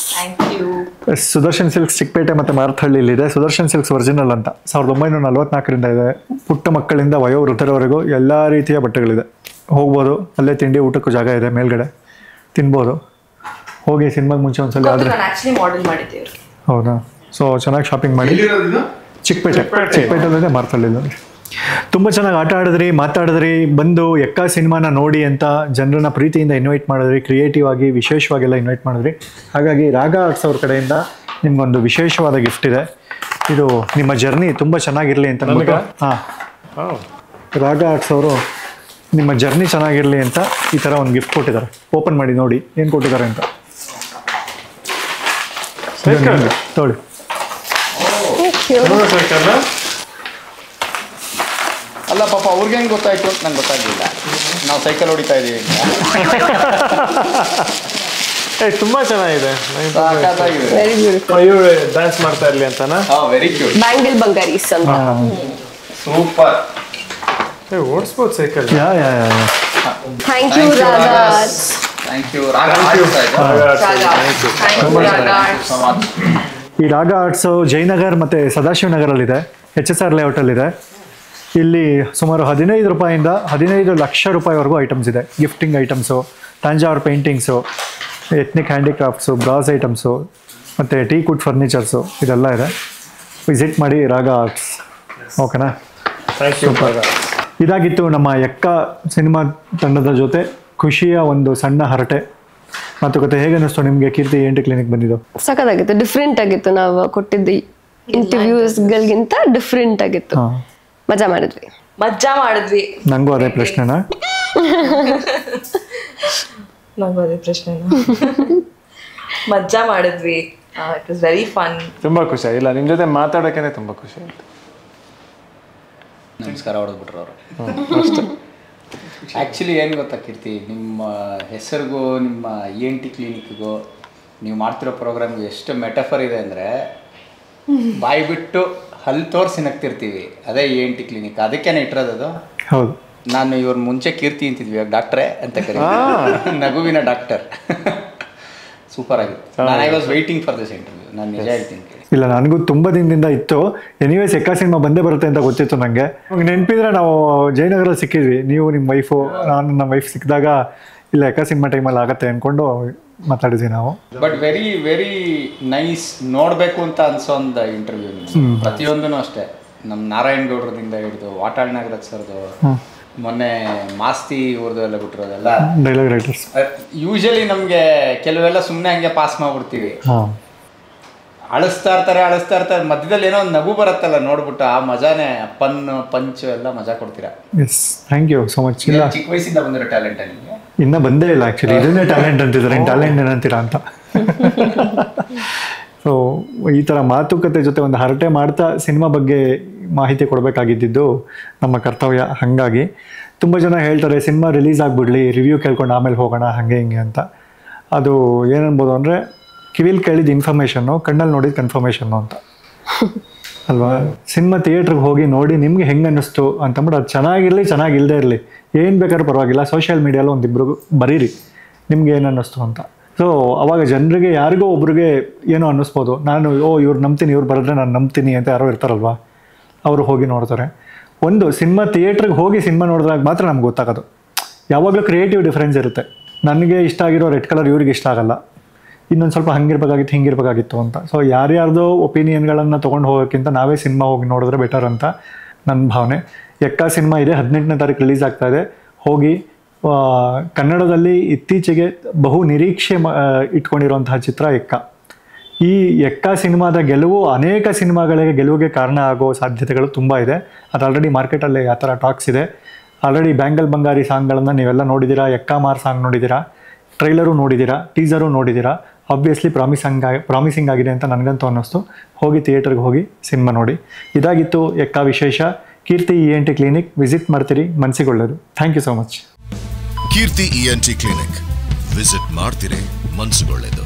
Sudarshan Silks Chickpete ಮತ್ತು ಮಾರತಹಳ್ಳಿಲಿದೆ. ಸುದರ್ಶನ್ ಸಿಲ್ಕ್ಸ್ ಒರಿಜಿನಲ್ ಅಂತ 1944ರಿಂದ ಇದೆ. ಪುಟ್ಟ ಮಕ್ಕಳಿಂದ ವಯೋವೃದ್ಧರವರೆಗೂ ಎಲ್ಲ ರೀತಿಯ ಬಟ್ಟೆಗಳಿದೆ. ಹೋಗ್ಬೋದು, ಅಲ್ಲೇ ತಿಂಡಿ ಊಟಕ್ಕೂ ಜಾಗ ಇದೆ, ಮೇಲ್ಗಡೆ ತಿನ್ಬೋದು. ಹೋಗಿ ಸಿನಿಮಾಗೆ ಮುಂಚೆ ಒಂದ್ಸಲ ಆದರೆ ಹೌದಾ? ಸೊ ಚೆನ್ನಾಗಿ ಶಾಪಿಂಗ್ ಮಾಡಿ. ಚಿಕ್ಕಪೇಟೆಯಲ್ಲಿದೆ, ಮಾರತಹಳ್ಳಿಲಿ. ತುಂಬ ಚೆನ್ನಾಗಿ ಆಟ ಆಡಿದ್ರಿ, ಮಾತಾಡಿದ್ರಿ, ಬಂದು ಎಕ್ಕ ಸಿನಿಮಾನ ನೋಡಿ ಅಂತ ಜನರನ್ನ ಪ್ರೀತಿಯಿಂದ ಇನ್ವೈಟ್ ಮಾಡಿದ್ರಿ, ಕ್ರಿಯೇಟಿವ್ ಆಗಿ ವಿಶೇಷವಾಗೆಲ್ಲ ಇನ್ವೈಟ್ ಮಾಡಿದ್ರಿ. ಹಾಗಾಗಿ ರಾಗ ಆರ್ಟ್ಸ್ ಅವ್ರ ಕಡೆಯಿಂದ ನಿಮ್ಗೊಂದು ವಿಶೇಷವಾದ ಗಿಫ್ಟ್ ಇದೆ. ಇದು ನಿಮ್ಮ ಜರ್ನಿ ತುಂಬ ಚೆನ್ನಾಗಿರಲಿ ಅಂತ. ಹಾಂ, ರಾಗ ಆರ್ಟ್ಸ್ ಅವರು ನಿಮ್ಮ ಜರ್ನಿ ಚೆನ್ನಾಗಿರಲಿ ಅಂತ ಈ ಥರ ಒಂದು ಗಿಫ್ಟ್ ಕೊಟ್ಟಿದ್ದಾರೆ. ಓಪನ್ ಮಾಡಿ ನೋಡಿ ಏನು ಕೊಟ್ಟಿದ್ದಾರೆ ಅಂತ. ತೊಳಿ. ಅಲ್ಲ ಪಾಪ ಅವ್ರಿಗೆ ಹೆಂಗೆ ಗೊತ್ತಾಯ್ತು ಅಂತ ನಂಗೆ ಗೊತ್ತಾಗಲಿಲ್ಲ. ನಾವು ಸೈಕಲ್ ಹೊಡಿತಾ ಇದ್ದೀವಿ. ತುಂಬಾ ಚೆನ್ನಾಗಿದೆ. ಡ್ಯಾನ್ಸ್ ಮಾಡ್ತಾ ಇರ್ಲಿ ಅಂತನಾ? Very cute. ಬ್ಯಾಂಗಲ್ ಬಂಗಾರೀಸ್ ಅಂತ. ಸೂಪರ್. ಓಡಿಸ್ಬೋದು ಸೈಕಲ್. ಥ್ಯಾಂಕ್ ಯು ರಾಗ. ಥ್ಯಾಂಕ್ ಯು ಈ ರಾಗ ಆರ್ಟ್ಸು ಜಯನಗರ್ ಮತ್ತು ಸದಾಶಿವನಗರಲ್ಲಿದೆ, HSR ಲೇಔಟಲ್ಲಿದೆ. ಇಲ್ಲಿ ಸುಮಾರು 15 ರೂಪಾಯಿಂದ 15 ಲಕ್ಷ ರೂಪಾಯಿವರೆಗೂ ಐಟಮ್ಸ್ ಇದೆ. Gifting items, Thanjavur paintings, ethnic handicrafts, brass items ಮತ್ತು ಟೀ ಕುಡ್ ಫರ್ನಿಚರ್ಸು ಇದೆಲ್ಲ ಇದೆ. ವಿಸಿಟ್ ಮಾಡಿ ರಾಗ ಆರ್ಟ್ಸ್. ಓಕೆನಾ? Thank you. ಇದಾಗಿತ್ತು ನಮ್ಮ ಎಕ್ಕ ಸಿನಿಮಾ ತಂಡದ ಜೊತೆ ಖುಷಿಯ ಒಂದು ಸಣ್ಣ ಹರಟೆ ಮಾತುಕತೆ. ಹೇಗೆ ಅನ್ನಿಸ್ತು ನಿಮಗೆ ಕೀರ್ತಿ ENT ಕ್ಲಿನಿಕ್ ಬಂದಿದ್ದು? ಸಖತ್ತಾಗಿತ್ತು, ಡಿಫ್ರೆಂಟ್ ಆಗಿತ್ತು. ನಾವು ಕೊಟ್ಟಿದ್ದ ಇಂಟರ್ವ್ಯೂಸ್ಗಳಿಗಿಂತ ಡಿಫ್ರೆಂಟ್ ಆಗಿತ್ತು. ಮಜಾ ಮಾಡಿದ್ವಿ. ನಂಗೂ ಅದೇ ಪ್ರಶ್ನೆನಾ? ಮಜಾ ಮಾಡಿದ್ವಿ. It was very fun. ತುಂಬಾ ಖುಷಿ ಆಗಿಲ್ಲ ನಿಮ್ಮ ಜೊತೆ ಮಾತಾಡೋಕೆ. ತುಂಬಾ ಖುಷಿ ಆಯ್ತು. ನಮಸ್ಕಾರ ಹೊಡೆದ್ಬಿಟ್ರು ಅವರು. ಆ್ಯಕ್ಚುಲಿ ಏನು ಗೊತ್ತಾ ಕೀರ್ತಿ, ನಿಮ್ಮ ಹೆಸರಿಗೂ ನಿಮ್ಮ ENT ಕ್ಲಿನಿಕ್ಗೂ ನೀವು ಮಾಡ್ತಿರೋ ಪ್ರೋಗ್ರಾಮ್ಗೆ ಎಷ್ಟು ಮೆಟಫರ್ ಇದೆ ಅಂದರೆ, ಬಾಯಿ ಬಿಟ್ಟು ಹಲ್ಲು ತೋರಿಸಿ ನಗ್ತಿರ್ತೀವಿ, ಅದೇ ENT ಕ್ಲಿನಿಕ್. ಅದಕ್ಕೇನೆ ಇಟ್ಟಿರೋದು ಅದು. ಹೌದು. ನಾನು ಇವ್ರ ಮುಂಚೆ ಕೀರ್ತಿ ಅಂತಿದ್ವಿ, ಇವಾಗ ಡಾಕ್ಟ್ರೇ ಅಂತ ಕರೀತೀವಿ. ನಗುವಿನ ಡಾಕ್ಟರ್. ಸೂಪರ್ ಆಗಿತ್ತು. ನಾನು I was waiting for this interview. ನಾನು ನಿಜ ಹೇಳ್ತೀನಿ. ಇಲ್ಲ, ನನಗೂ ತುಂಬ ದಿನದಿಂದ ಇತ್ತು. ಎನಿವೇಸ್ ಎಕ್ಕ ಸಿನಿಮಾ ಬಂದೇ ಬರುತ್ತೆ ಅಂತ ಗೊತ್ತಿತ್ತು ನನಗೆ. ನೆನಪಿದ್ರೆ ನಾವು ಜಯನಗರಲ್ಲಿ ಸಿಕ್ಕಿದ್ವಿ, ನೀವು ನಿಮ್ಮ ವೈಫು, ನಾನು ನಮ್ಮ ವೈಫ್ ಸಿಕ್ಕಿದಾಗ ಇಲ್ಲ ಎಕ್ಕ ಸಿನಿಮಾ ಟೈಮಲ್ಲಿ ಆಗತ್ತೆ ಅಂದ್ಕೊಂಡು ಮಾತಾಡಿದ್ವಿ ನಾವು. ಬಟ್ ವೆರಿ ವೆರಿ ನೈಸ್, ನೋಡಬೇಕು ಅಂತ ಅನ್ಸೋ ಒಂದು ಇಂಟರ್ವ್ಯೂ. ಪ್ರತಿಯೊಂದೂ ಅಷ್ಟೇ, ನಮ್ಮ ನಾರಾಯಣ್ ಗೌಡ್ರದಿಂದ ಹಿಡಿದು ವಾಟಾಳ್ ನಾಗರಾಜ್ ಸರ್ದು, ಮೊನ್ನೆ ಮಾಸ್ತಿ ಊರ್ದು ಎಲ್ಲ ಬಿಟ್ಟಿರೋದೆಲ್ಲ ಡೈಲಾಗ್ ರೈಟರ್ಸ್. ಯೂಶಲಿ ನಮಗೆ ಕೆಲವೆಲ್ಲ ಸುಮ್ಮನೆ ಹಂಗೆ ಪಾಸ್ ಮಾಡ್ಬಿಡ್ತೀವಿ. ಅಳಿಸ್ತಾ ಇರ್ತಾರೆ, ಮಧ್ಯದಲ್ಲಿ ಏನೋ ಒಂದು ನಗು ಬರುತ್ತಲ್ಲ ನೋಡ್ಬಿಟ್ಟು, ಆ ಮಜಾನೇ ಪಂಚ್ ಎಲ್ಲ ಮಜಾ ಕೊಡ್ತೀರಾ. Yes, thank you so much. ಇಲ್ಲ, ಚಿಕ್ಕ ವಯಸ್ಸಿಂದ ಬಂದಿರೋ ಟ್ಯಾಲೆಂಟ್ ನಿಮಗೆ? ಇನ್ನೂ ಬಂದೇ ಇಲ್ಲ ಆ್ಯಕ್ಚುಲಿ. ಇದನ್ನೇ ಟ್ಯಾಲೆಂಟ್ ಅಂತಿದ್ದಾರೆ, ಟ್ಯಾಲೆಂಟ್ ಏನಂತೀರಾ ಅಂತ. ಸೊ ಈ ಥರ ಮಾತುಕತೆ ಜೊತೆ ಒಂದು ಹರಟೆ ಮಾಡ್ತಾ ಸಿನಿಮಾ ಬಗ್ಗೆ ಮಾಹಿತಿ ಕೊಡಬೇಕಾಗಿದ್ದು ನಮ್ಮ ಕರ್ತವ್ಯ. ಹಾಗಾಗಿ ತುಂಬ ಜನ ಹೇಳ್ತಾರೆ ಸಿನಿಮಾ ರಿಲೀಸ್ ಆಗಿಬಿಡ್ಲಿ, ರಿವ್ಯೂ ಕೇಳ್ಕೊಂಡು ಆಮೇಲೆ ಹೋಗೋಣ ಹಾಗೆ ಹಿಂಗೆ ಅಂತ. ಅದು ಏನನ್ಬೋದು ಅಂದರೆ, ಕಿವಿಲಿ ಕೇಳಿದ ಇನ್ಫಾರ್ಮೇಷನ್ನು, ಕಣ್ಣಲ್ಲಿ ನೋಡಿದ ಕನ್ಫರ್ಮೇಷನ್ನು ಅಂತ ಅಲ್ವಾ? ಸಿನಿಮಾ ಥಿಯೇಟ್ರಿಗೆ ಹೋಗಿ ನೋಡಿ ನಿಮ್ಗೆ ಹೆಂಗೆ ಅನ್ನಿಸ್ತು ಅಂತಂದ್ಬಿಟ್ಟು, ಅದು ಚೆನ್ನಾಗಿರಲಿ ಚೆನ್ನಾಗಿಲ್ಲದೆ ಇರಲಿ ಏನು ಬೇಕಾದ್ರೂ ಪರವಾಗಿಲ್ಲ, ಸೋಷಿಯಲ್ ಮೀಡಿಯಲ್ಲಿ ಒಂದಿಬ್ರು ಬರೀರಿ ನಿಮ್ಗೆ ಏನು ಅನ್ನಿಸ್ತು ಅಂತ. ಸೊ ಅವಾಗ ಜನರಿಗೆ ಯಾರಿಗೋ ಒಬ್ರಿಗೆ ಏನೋ ಅನ್ನಿಸ್ಬೋದು. ನಾನು ಇವ್ರು ನಂಬ್ತೀನಿ, ಇವ್ರು ಬರೆದ್ರೆ ನಾನು ನಂಬ್ತೀನಿ ಅಂತ ಯಾರೋ ಇರ್ತಾರಲ್ವ, ಅವರು ಹೋಗಿ ನೋಡ್ತಾರೆ. ಒಂದು ಸಿನಿಮಾ ಥಿಯೇಟ್ರಿಗೆ ಹೋಗಿ ಸಿನಿಮಾ ನೋಡಿದಾಗ ಮಾತ್ರ ನಮ್ಗೆ ಗೊತ್ತಾಗೋದು. ಯಾವಾಗಲೂ ಕ್ರಿಯೇಟಿವ್ ಡಿಫ್ರೆನ್ಸ್ ಇರುತ್ತೆ. ನನಗೆ ಇಷ್ಟ ಆಗಿರೋ ರೆಡ್ ಕಲರ್ ಇವ್ರಿಗೆ ಇಷ್ಟ ಆಗಲ್ಲ, ಇನ್ನೊಂದು ಸ್ವಲ್ಪ ಹಂಗಿರ್ಬೇಕಾಗಿತ್ತು ಹಿಂಗಿರ್ಬೇಕಾಗಿತ್ತು ಅಂತ. ಸೊ ಯಾರ್ಯಾರ್ದೋ ಒಪಿನಿಯನ್ಗಳನ್ನು ತೊಗೊಂಡು ಹೋಗೋಕ್ಕಿಂತ ನಾವೇ ಸಿನಿಮಾ ಹೋಗಿ ನೋಡಿದ್ರೆ ಬೆಟರ್ ಅಂತ ನನ್ನ ಭಾವನೆ. ಎಕ್ಕ ಸಿನಿಮಾ ಇದೆ, 18ನೇ ತಾರೀಕು ರಿಲೀಸ್ ಆಗ್ತಾ ಇದೆ. ಹೋಗಿ ಕನ್ನಡದಲ್ಲಿ ಇತ್ತೀಚೆಗೆ ಬಹು ನಿರೀಕ್ಷೆ ಇಟ್ಕೊಂಡಿರುವಂತಹ ಚಿತ್ರ ಎಕ್ಕ. ಈ ಎಕ್ಕ ಸಿನಿಮಾದ ಗೆಲುವು ಅನೇಕ ಸಿನಿಮಾಗಳಿಗೆ ಗೆಲುವಿಗೆ ಕಾರಣ ಆಗೋ ಸಾಧ್ಯತೆಗಳು ತುಂಬ ಇದೆ. ಅದು ಆಲ್ರೆಡಿ ಮಾರ್ಕೆಟಲ್ಲಿ ಆ ಥರ ಟಾಕ್ಸ್ ಇದೆ. ಆಲ್ರೆಡಿ ಬ್ಯಾಂಗಲ್ ಬಂಗಾರಿ ಸಾಂಗ್ಗಳನ್ನು ನೀವೆಲ್ಲ ನೋಡಿದ್ದೀರಾ, ಎಕ್ಕ ಮಾರ್ ಸಾಂಗ್ ನೋಡಿದ್ದೀರಾ, ಟ್ರೈಲರು ನೋಡಿದ್ದೀರಾ, ಟೀಸರು ನೋಡಿದ್ದೀರಾ. ಆಬ್ವಿಯಸ್ಲಿ ಪ್ರಾಮಿಸಿಂಗ್ ಆಗಿದೆ ಅಂತ ನನಗಂತೂ ಅನ್ನಿಸ್ತು. ಹೋಗಿ ಥಿಯೇಟರ್ಗೆ ಹೋಗಿ ಸಿನಿಮಾ ನೋಡಿ. ಇದಾಗಿತ್ತು ಎಕ್ಕ ವಿಶೇಷ. ಕೀರ್ತಿ ENT ಕ್ಲಿನಿಕ್ ವಿಸಿಟ್ ಮಾಡ್ತೀರಿ, ಮನಸ್ಸಿಗೆ ಒಳ್ಳೆಯದು. Thank you so much. Keerthi ENT clinic visit ಮಾಡ್ತೀರಿ, ಮನಸ್ಸಿಗೆ ಒಳ್ಳೆಯದು.